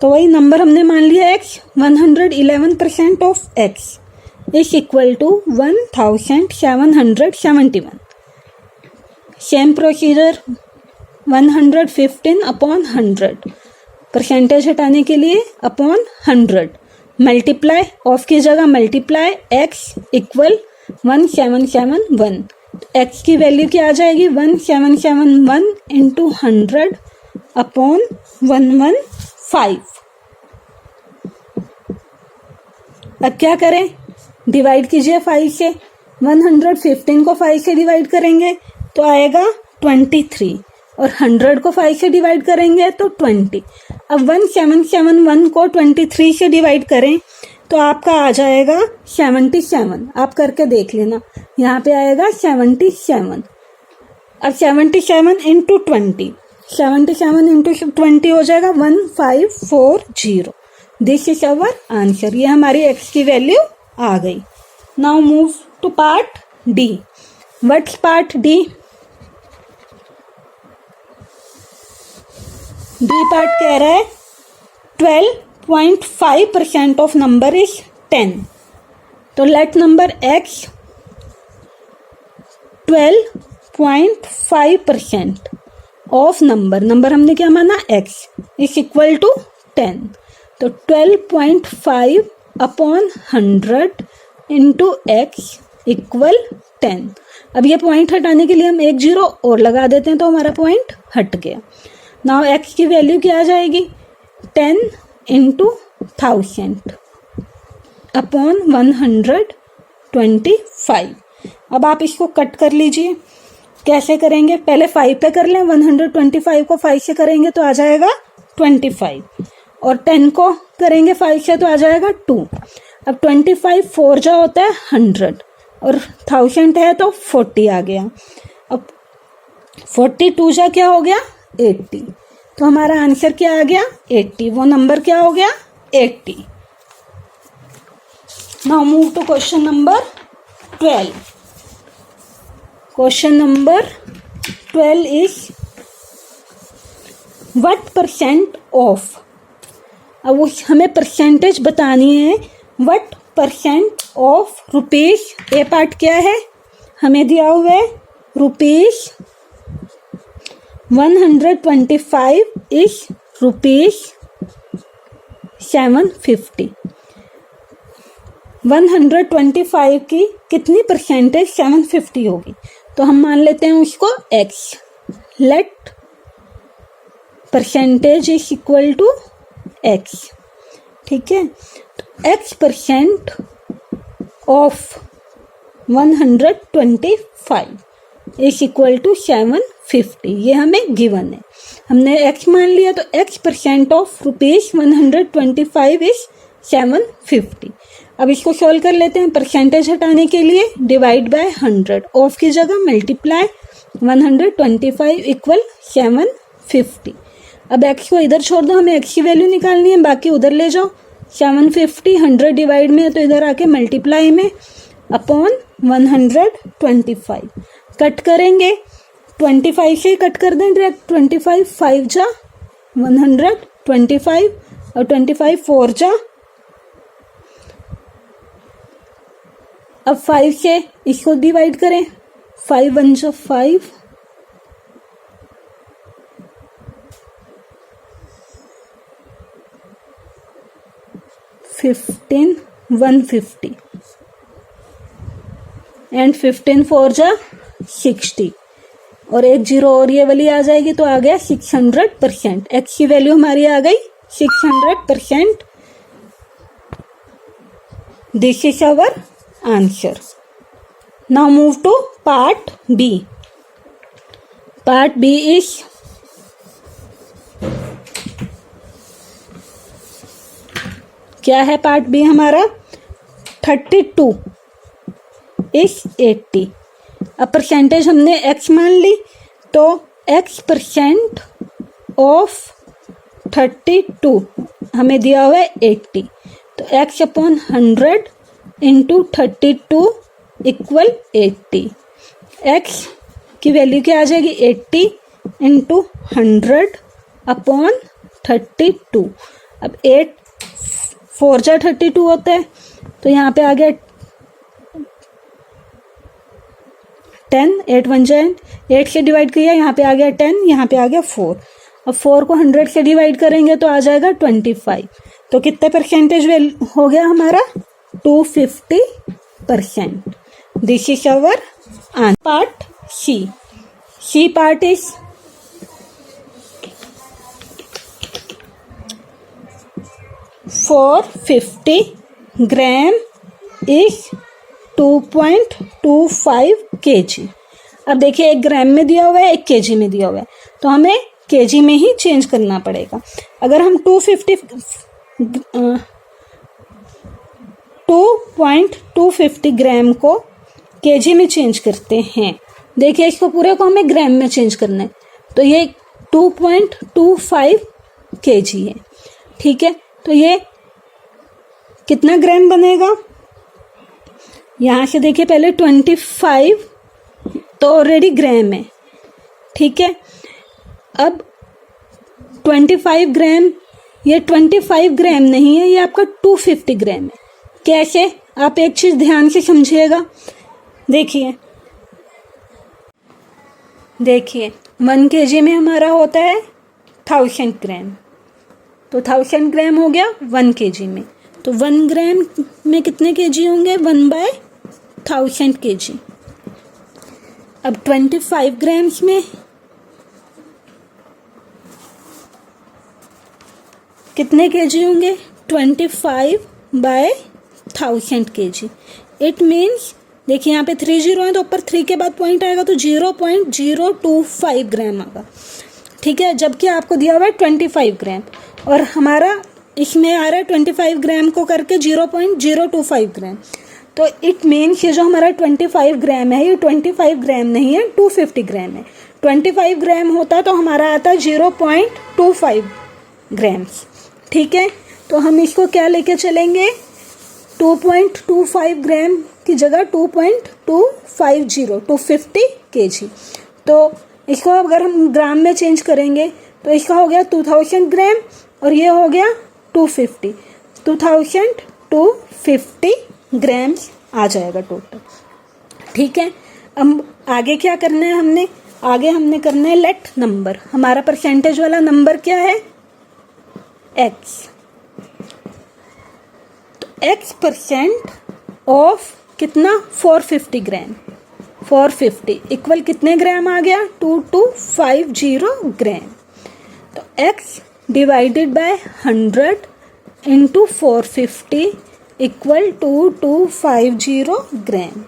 तो वही नंबर हमने मान लिया X, 111% of X is equal to 1771। Same procedure 115 upon 100, percentage हटाने के लिए अपॉन 100, मल्टीप्लाई, ऑफ की जगह मल्टीप्लाई, एक्स इक्वल 1771। एक्स की वैल्यू क्या आ जाएगी, 1771 इंटू 100 अपॉन 115। अब क्या करें, डिवाइड कीजिए 5 से, 115 को 5 से डिवाइड करेंगे तो आएगा 23, और 100 को 5 से डिवाइड करेंगे तो 20। अब 1771 को 23 से डिवाइड करें तो आपका आ जाएगा 77। आप करके देख लेना, यहाँ पे आएगा 77। अब 77 इंटू 20, 77 इंटू 20 हो जाएगा 1540। This is our answer. ये हमारी एक्स की वैल्यू आ गई। Now move to part D. What's part D? D part कह रहा है 12.5% ऑफ नंबर इज 10। तो let number X 12.5% of number हमने क्या माना, एक्स इज इक्वल टू 10। तो 12.5 अपॉन 100 इंटू एक्स इक्वल 10। अब ये पॉइंट हटाने के लिए हम एक जीरो और लगा देते हैं तो हमारा पॉइंट हट गया। नाउ एक्स की वैल्यू क्या आ जाएगी, 10 इंटू 1000 अपॉन 125। अब आप इसको कट कर लीजिए। कैसे करेंगे, पहले 5 पे कर लें, 125 को 5 से करेंगे तो आ जाएगा 25, और 10 को करेंगे 5 से तो आ जाएगा 2। अब 25 4 जा होता है 100, और 1000 है तो 40 आ गया। अब 42 जा क्या हो गया, 80। तो हमारा आंसर क्या आ गया, 80। वो नंबर क्या हो गया, 80। Now move to question number 12। Question number 12 is what percent of. अब वो हमें परसेंटेज बतानी है, what percent of rupees. A part क्या है, हमें दिया हुआ है रुपीज 125 इज रुपीज 750। 125 की कितनी परसेंटेज 750 होगी, तो हम मान लेते हैं उसको x। Let percentage is equal to x। ठीक है, तो x% of 125 is equal to 750। ये हमें गिवन है, हमने x मान लिया, तो x% ऑफ रुपीज 125 इज 750। अब इसको सॉल्व कर लेते हैं। परसेंटेज हटाने के लिए डिवाइड बाय 100, ऑफ की जगह मल्टीप्लाई 125 इक्वल 750। अब x को इधर छोड़ दो, हमें x की वैल्यू निकालनी है, बाकी उधर ले जाओ। 750 100 डिवाइड में है तो इधर आके मल्टीप्लाई में अपॉन 125 कट करेंगे। 25 से कट कर दें डायरेक्ट। 25 5 जा 125 और 25 4 जा। अब 5 से इसको डिवाइड करें। 5 1 जा 5, 15 150 एंड 15 4 जा 60 और एक जीरो और ये वाली आ जाएगी तो आ गया 600%। एक्स की वैल्यू हमारी आ गई 600%। This is our answer. Now move to part B. Part B is क्या है? पार्ट बी हमारा 32 इज 80। अब परसेंटेज हमने x मान ली तो x% ऑफ 32 हमें दिया हुआ है 80, तो x upon 100 into 32 equal 80। x की वैल्यू क्या आ जाएगी? 80 इंटू 100 अपॉन 32। अब 8 4 जा 32 होता है तो यहाँ पे आ गया 10, 8 1 जा 8 से डिवाइड किया, यहाँ पे आ गया 10, यहाँ पे आ गया 4। अब 4 को 100 से डिवाइड करेंगे तो आ जाएगा 25। तो कितने परसेंटेज हो गया हमारा? 250%। This is our answer. Part C. C part is 450 gram is 2.25 kg। अब देखिए 1 ग्राम में दिया हुआ है, 1 kg में दिया हुआ है, तो हमें kg में ही चेंज करना पड़ेगा। अगर हम 2.250 ग्राम को kg में चेंज करते हैं, देखिए इसको पूरे को हमें ग्राम में चेंज करना है, तो ये 2.25 kg है। ठीक है, तो ये कितना ग्राम बनेगा? यहाँ से देखिए पहले 25 तो ऑलरेडी ग्राम है। ठीक है, अब 25 ग्राम, ये 25 ग्राम नहीं है, ये आपका 250 ग्राम है। कैसे? आप एक चीज ध्यान से समझिएगा। देखिए 1 kg में हमारा होता है 1000 ग्राम, तो 1000 ग्राम हो गया 1 kg में, तो 1 ग्राम में कितने kg होंगे? 1/1000 kg। अब 25 ग्राम्स में कितने kg होंगे? 25/1000 kg। इट मीन्स देखिए यहाँ पे 3 जीरो है तो ऊपर 3 के बाद पॉइंट आएगा तो 0.025 ग्राम आएगा। ठीक है, जबकि आपको दिया हुआ है 25 ग्राम और हमारा इसमें आ रहा है 25 ग्राम को करके 0.025 ग्राम। तो इट मीन्स ये जो हमारा 25 ग्राम है ये 25 ग्राम नहीं है, 250 ग्राम है। 25 ग्राम होता तो हमारा आता 0.25 ग्राम्स। ठीक है, तो हम इसको क्या लेके चलेंगे? 2.25 ग्राम की जगह 2.250 kg। तो इसको अगर हम ग्राम में चेंज करेंगे तो इसका हो गया 2000 ग्राम और ये हो गया 2250 ग्राम्स आ जाएगा टोटल। ठीक है, अब आगे क्या करना है? हमने करना है लेट नंबर। हमारा परसेंटेज वाला नंबर क्या है? x। तो x% ऑफ कितना? 450 ग्राम। 450 इक्वल कितने ग्राम आ गया? 2250 ग्राम। तो x divided by 100 into 450 equal 2250 ग्राम।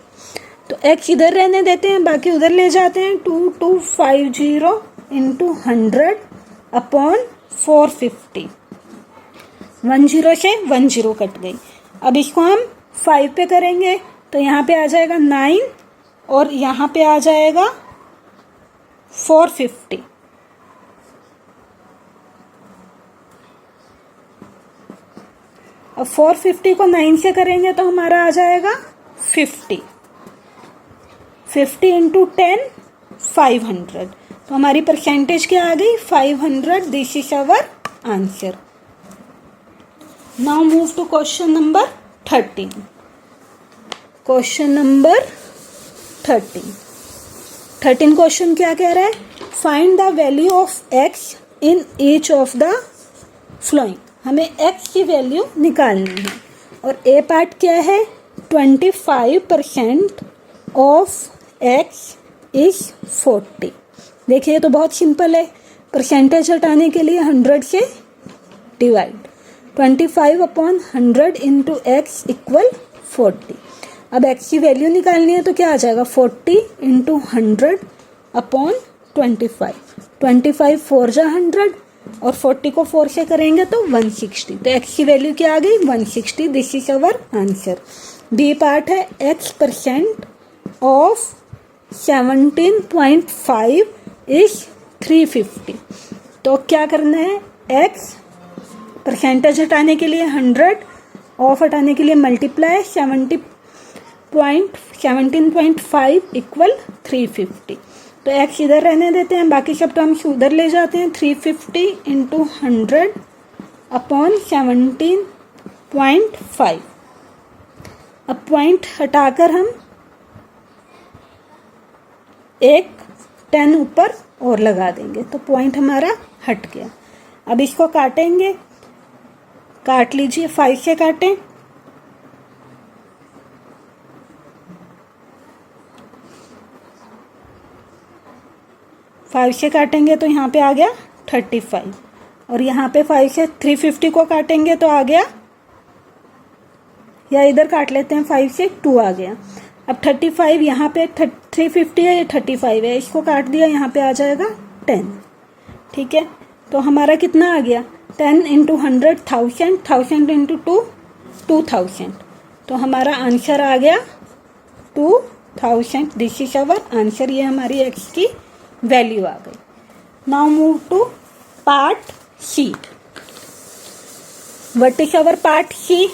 तो x इधर रहने देते हैं, बाकी उधर ले जाते हैं। 2250 इंटू 100 अपॉन 450। 10 से 10 कट गई। अब इसको हम 5 पे करेंगे तो यहाँ पे आ जाएगा 9 और यहाँ पे आ जाएगा 450। अब 450 को 9 से करेंगे तो हमारा आ जाएगा 50। 50 इंटू 10 500। तो हमारी परसेंटेज क्या आ गई 500। This is our answer. Now move to question number 13। Question number 13 question क्या कह रहा है, find the value of X in each of the following. हमें x की वैल्यू निकालनी है और ए पार्ट क्या है 25% ऑफ x इज 40। देखिए तो बहुत सिंपल है, परसेंटेज हटाने के लिए 100 से डिवाइड 25/100 इंटू एक्स इक्वल 40। अब x की वैल्यू निकालनी है तो क्या आ जाएगा 40 इंटू 100/25। 25 4 जा 100 और 40 को 4 से करेंगे तो 160। तो x की वैल्यू क्या आ गई 160। This is our answer. B part है x% ऑफ 17.5 इज 350। तो क्या करना है, x परसेंटेज हटाने के लिए 100, ऑफ हटाने के लिए मल्टीप्लाई 17.5 इक्वल 350। तो x इधर रहने देते हैं, बाकी सब टर्म्स उधर ले जाते हैं। 350 इंटू 100/17.5। अब पॉइंट हटाकर हम एक 10 ऊपर और लगा देंगे तो पॉइंट हमारा हट गया। अब इसको काटेंगे, काट लीजिए, 5 से काटें। फाइव से काटेंगे तो यहाँ पे आ गया 35 और यहाँ पे 5 से 350 को काटेंगे तो आ गया, या इधर काट लेते हैं 5 से 2 आ गया। अब 35 यहाँ पे 350 है, ये 35 है, इसको काट दिया, यहाँ पे आ जाएगा 10। ठीक है, तो हमारा कितना आ गया 10 इंटू 100 1000, 1000 इंटू 2 2000। तो हमारा आंसर आ गया 2000। This is our answer. ये हमारी एक्स की वैल्यू आ गई। Now move to part C. What is our part C?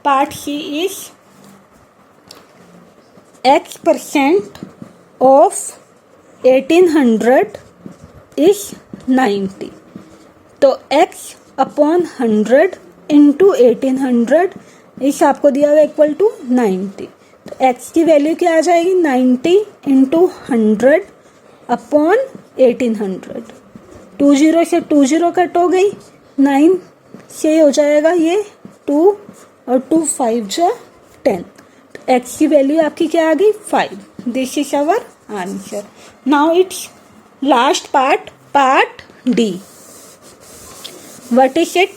Part C is x% of 1800 is 90। तो x/100 इंटू 1800 इस आपको दिया हुआ इक्वल टू 90। तो x की वैल्यू क्या आ जाएगी 90 इंटू 100/1800। 20 से 20 कट हो गई, 9 से हो जाएगा ये 2 और 2 5 जा 10। तो x की वैल्यू आपकी क्या आ गई 5। This is our answer. Now it's last part, part D. What is it?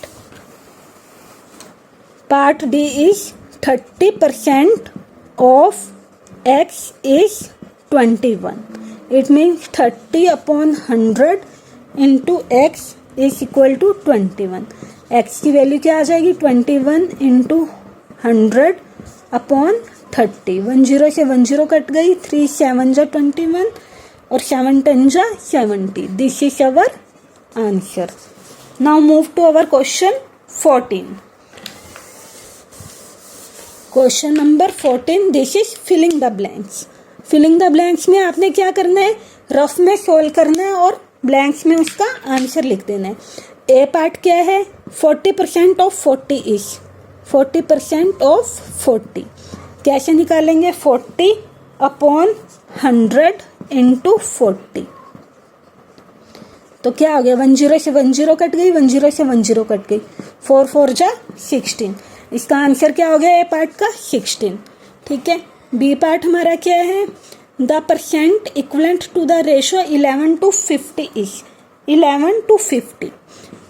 Part D is 30% of x is 21. It means 30/100 into x is equal to 21. x की वैल्यू क्या आ जाएगी 21 इंटू 100/30। 10 से 10 कट गई, 3 7 जा 21 और 7 10 जा 70। This is our answer. Now move to our question 14। Question number 14, this is filling the blanks. Filling the blanks में आपने क्या करना है, रफ में सोल्व करना है और ब्लैंक्स में उसका आंसर लिख देना है। ए पार्ट क्या है 40% ऑफ 40 इज 40% ऑफ 40। कैसे निकालेंगे 40/100 इंटू 40। तो क्या हो गया 10 से 10 कट गई, 10 से 10 कट गई, 4 4 जा 16। इसका आंसर क्या हो गया ए पार्ट का 16। ठीक है, बी पार्ट हमारा क्या है, the percent equivalent to the ratio 11/50 is 11/50,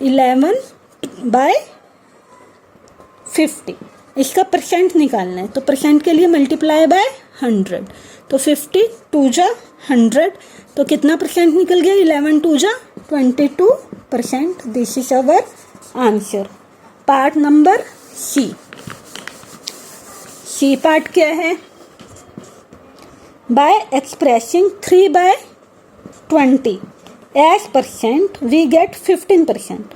11/50। इसका परसेंट निकालना है तो परसेंट के लिए मल्टीप्लाई बाय 100। तो 50 2 जा 100, तो कितना परसेंट निकल गया 11 2 जा 22%। This is our answer. Part number C. C part क्या है, by expressing 3/20 as percent we get 15%।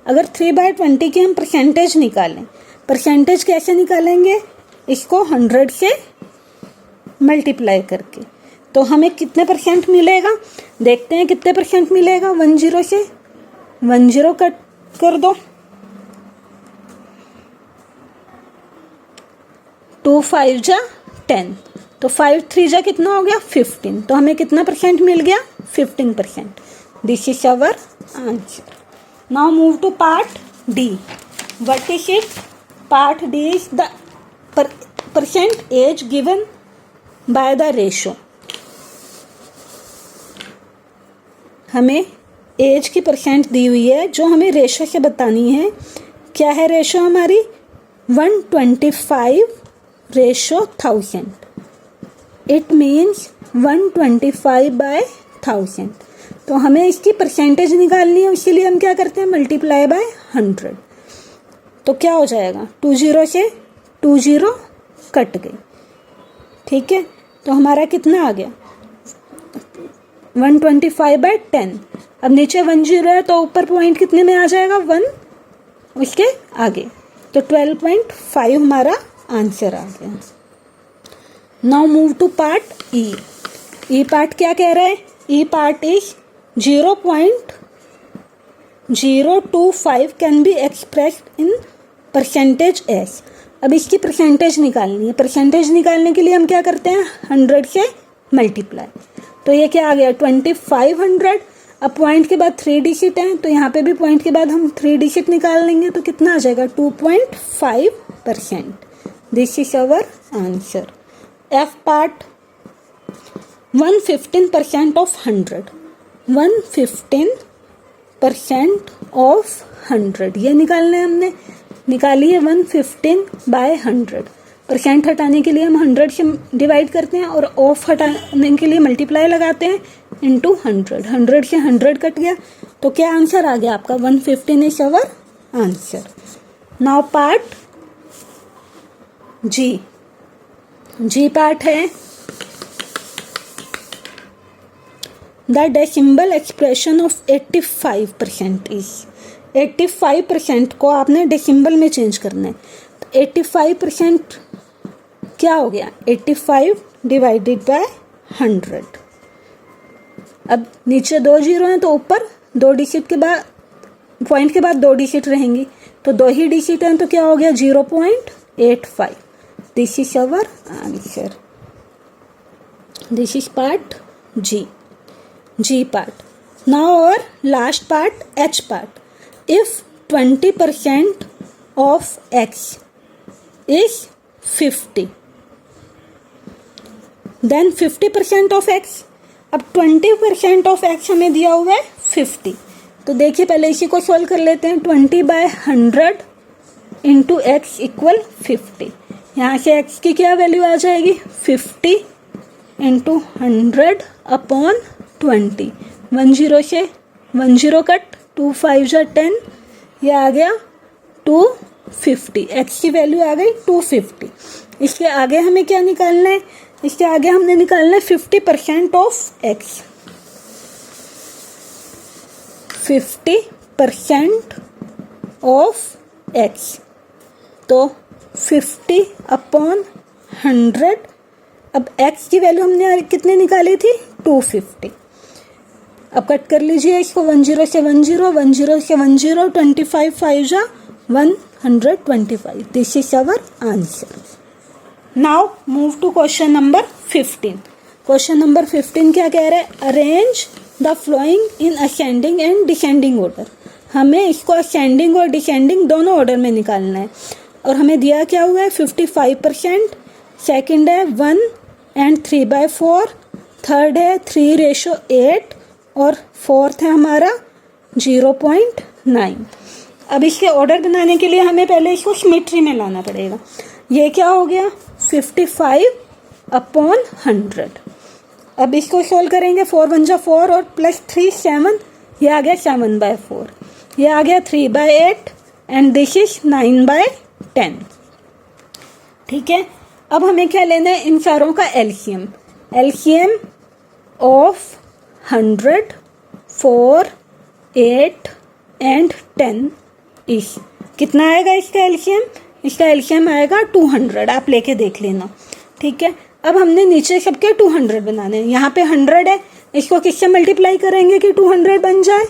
अगर 3/20 की हम परसेंटेज निकालें, परसेंटेज कैसे निकालेंगे, इसको 100 से मल्टीप्लाई करके, तो हमें कितने परसेंट मिलेगा, देखते हैं कितने परसेंट मिलेगा। 10 से 10 कट कर दो, 2 5 जा 10, तो 5 3 जा कितना हो गया 15, तो हमें कितना परसेंट मिल गया 15%। This is our answer. Now move to part D. What is it? Part D is the percent as given by the ratio. हमें एज की परसेंट दी हुई है जो हमें रेशो से बतानी है। क्या है रेशो हमारी? 125/1000। It means 125/1000। तो हमें इसकी परसेंटेज निकालनी है, इसीलिए हम क्या करते हैं, मल्टीप्लाई बाय 100। तो क्या हो जाएगा, 20 से 20 कट गई। ठीक है, तो हमारा कितना आ गया 125/10। अब नीचे 10 है तो ऊपर पॉइंट कितने में आ जाएगा 1 उसके आगे, तो 12.5 हमारा आंसर आ गया। Now move to part E. E part क्या कह रहा है? E part is 0.025 can be expressed in percentage as. अब इसकी परसेंटेज निकालनी है। परसेंटेज निकालने के लिए हम क्या करते हैं, 100 से मल्टीप्लाई। तो ये क्या आ गया 2500। अब पॉइंट के बाद 3 डिजिट हैं, तो यहाँ पे भी पॉइंट के बाद हम 3 डिजिट निकाल लेंगे, तो कितना आ जाएगा 2.5%। This is our answer. F part 115% of 100। 115% of 100 ये निकालना है, हमने निकाली है 115/100। परसेंट हटाने के लिए हम 100 से डिवाइड करते हैं और ऑफ हटाने के लिए मल्टीप्लाई लगाते हैं इनटू 100। 100 से 100 कट गया, तो क्या आंसर आ गया आपका 115 is our answer. Now part G. G part है the decimal expression of 85% is. 85% को आपने डेसिमल में चेंज करना है। तो 85% क्या हो गया 85 डिवाइडेड बाय 100। अब नीचे 2 0 हैं, तो ऊपर 2 डिजिट के बाद पॉइंट के बाद 2 डिजिट रहेंगी, तो 2 ही डिजिट हैं, तो क्या हो गया 0.85। This is our answer. This is part G. G part. Now our last part H part. If 20% of x is 50, then 50% of x। अब 20% of x हमें दिया हुआ है 50, तो देखिए पहले इसी को सॉल्व कर लेते हैं। 20/100 इंटू एक्स इक्वल 50। यहाँ से x की क्या वैल्यू आ जाएगी 50 इंटू 100/20। 10 से 10 कट, 2 5 जा 10, ये आ गया 250। एक्स की वैल्यू आ गई 250। इसके आगे हमें क्या निकालना है, इसके आगे हमने निकालना है 50% ऑफ एक्स। 50% ऑफ एक्स, तो 50/100। अब एक्स की वैल्यू हमने कितने निकाली थी 250। अब कट कर लीजिए इसको, 10 से 10, 10 से 10, 25 5 जा 125। This is our answer. Now move to question number 15। Question number 15 क्या कह रहा है, arrange the following in ascending and descending order. हमें इसको असेंडिंग और डिसेंडिंग दोनों ऑर्डर में निकालना है, और हमें दिया क्या हुआ है 55%, सेकेंड है 1 and 3/4, थर्ड है 3:8 और फोर्थ है हमारा 0.9। अब इसके ऑर्डर बनाने के लिए हमें पहले इसको सिमेट्री में लाना पड़ेगा। ये क्या हो गया 55/100। अब इसको सोल्व करेंगे, 4 1 जा 4 और +3 7, ये आ गया 7/4, ये आ गया 3/8 एंड दिस इज 9/10। ठीक है, अब हमें क्या लेना है, इन चारों का LCM. LCM of 100, 4, 8 and 10 is कितना आएगा इसका एलसीएम? इसका एलसीएम आएगा 200। आप लेके देख लेना, ठीक है। अब हमने नीचे सबके 200 बनाने हैं। यहाँ पे 100 है, इसको किससे मल्टीप्लाई करेंगे कि 200 बन जाए?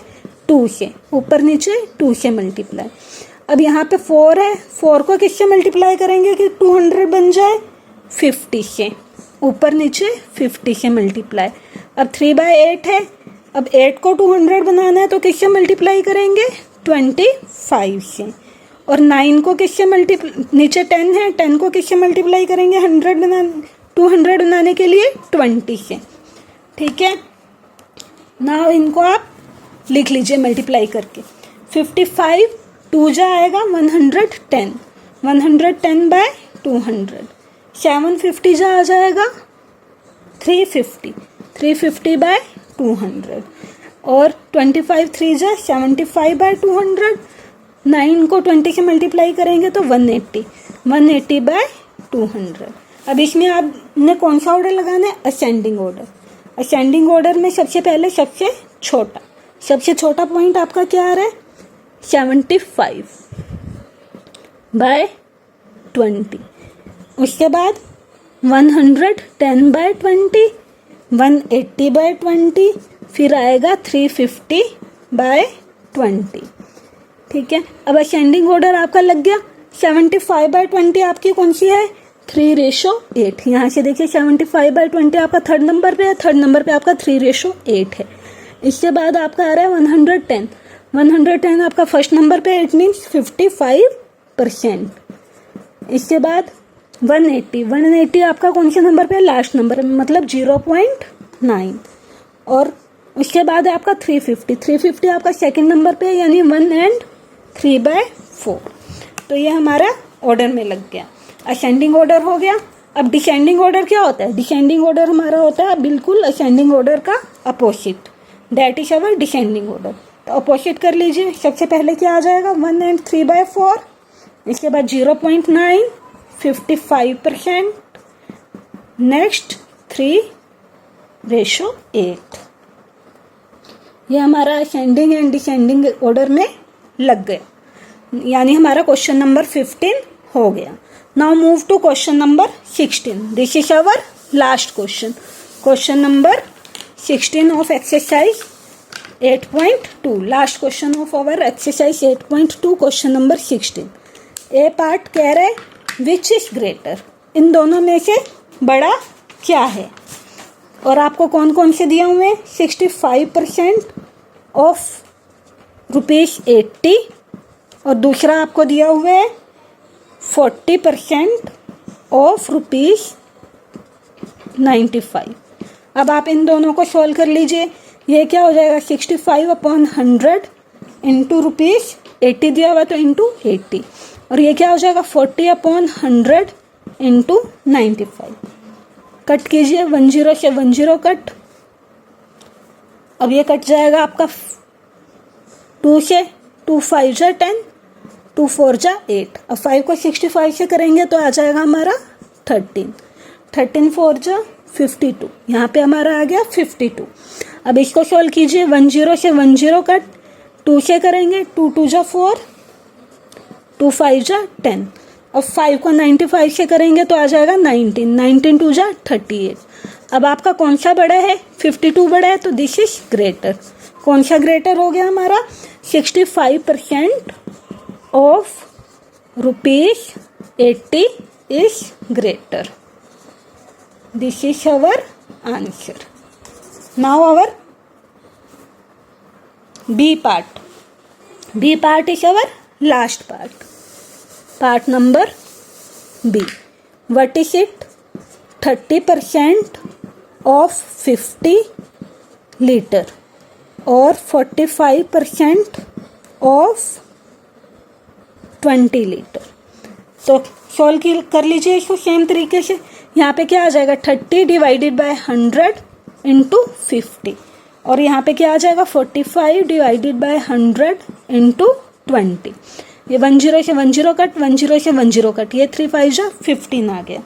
2 से, ऊपर नीचे 2 से मल्टीप्लाई। अब यहाँ पे 4 है, 4 को किससे मल्टीप्लाई करेंगे कि 200 बन जाए? 50 से, ऊपर नीचे 50 से मल्टीप्लाई। अब 3/8 है, अब 8 को 200 बनाना है तो किससे मल्टीप्लाई करेंगे? 25 से। और 9 को किससे नीचे 10 है, 10 को किससे मल्टीप्लाई करेंगे 200 बनाने के लिए? 20 से, ठीक है। नाउ इनको आप लिख लीजिए मल्टीप्लाई करके। 55 2 जा आएगा 110, 110/200। 750 जा आ जाएगा 350, 350/200। और 25 3 जा 75/200। 9 को 20 से मल्टीप्लाई करेंगे तो 180, 180/200। अब इसमें आपने कौन सा ऑर्डर लगाना है? Ascending order. असेंडिंग ऑर्डर में सबसे पहले सबसे छोटा पॉइंट आपका क्या आ रहा है? 75/20। उसके बाद 110/20, 180/20, फिर आएगा 350/20, ठीक है। अब असेंडिंग ऑर्डर आपका लग गया। 75/20 आपकी कौन सी है? 3:8। यहाँ से देखिए 75/20 आपका थर्ड नंबर पे है, थर्ड नंबर पे आपका 3:8 है। इसके बाद आपका आ रहा है 110, 110 आपका फर्स्ट नंबर पे, इट मीन्स 55%। इसके बाद 180, 180 आपका कौन से नंबर पे? लास्ट नंबर में, मतलब 0.9। और उसके बाद है आपका 350, 350 आपका सेकंड नंबर पे, यानी 1 and 3/4। तो ये हमारा ऑर्डर में लग गया। असेंडिंग ऑर्डर हो गया। अब डिसेंडिंग ऑर्डर क्या होता है? डिसेंडिंग ऑर्डर हमारा होता है बिल्कुल असेंडिंग ऑर्डर का opposite, that is our descending order. तो अपोजिट कर लीजिए। सबसे पहले क्या आ जाएगा? 1 and 3/4। इसके बाद 0.9, 55%। नेक्स्ट 3:8। ये हमारा असेंडिंग एंड डिसेंडिंग ऑर्डर में लग गया, यानी हमारा क्वेश्चन नंबर 15 हो गया। Now move to question number 16। This is our last question, question number 16 of exercise 8.2, last question of our exercise 8.2, question number 16। A part कह रहे विच इज ग्रेटर, इन दोनों में से बड़ा क्या है? और आपको कौन कौन से दिए हुए हैं? 65% ऑफ ₹80, और दूसरा आपको दिया हुआ है 40% ऑफ ₹95। अब आप इन दोनों को सॉल्व कर लीजिए। ये क्या हो जाएगा? 65/100 इंटू ₹80 दिया हुआ तो इंटू 80, और ये क्या हो जाएगा? 40/100 इंटू 95। कट कीजिए, 10 से 10 कट। अब ये कट जाएगा आपका 2 से, 2 5 जा 10, 2 4 जा 8। अब 5 को 65 से करेंगे तो आ जाएगा हमारा 13, 13 4 जा 52। यहाँ पे हमारा आ गया 52। अब इसको सॉल्व कीजिए। 10 से 10 कट, 2 से करेंगे, 2 2 जा 4, 2 5 जा 10। अब 5 को 95 से करेंगे तो आ जाएगा 19, 19 2 जा 38। अब आपका कौन सा बड़ा है? 52 बड़ा है, तो दिस इज ग्रेटर। कौन सा ग्रेटर हो गया हमारा? 65% of ₹80 is greater. This is our answer. Now our B part. B part is our last part. Part number B. What is it? 30% of 50 liter or 45% of 20 litre. तो solve कर लीजिए इसको same तरीके से. यहाँ पे क्या आ जाएगा? 30 डिवाइडेड बाय 100 इंटू 50, और यहाँ पे क्या आ जाएगा? 45 डिवाइडेड बाय 100 इंटू 20. ये 10 से 10 कट, 10 से 10 कट, ये 3 5 जा 15 आ गया.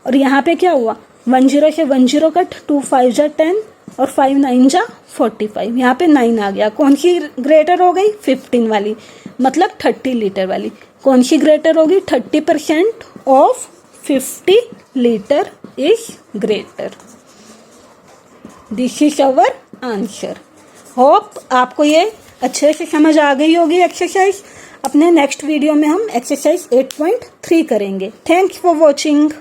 और यहाँ पे क्या हुआ, 10 से 10 कट, 2 5 जा 10 और 5 9 जा 45, यहाँ पे 9 आ गया। कौन सी ग्रेटर हो गई, 15 वाली, मतलब 30 लीटर वाली। कौन सी ग्रेटर होगी, 30% of 50 litre is greater. This is our answer. Hope आपको ये अच्छे से समझ आ गई होगी एक्सरसाइज। अपने नेक्स्ट वीडियो में हम एक्सरसाइज 8.3 करेंगे। Thanks for watching.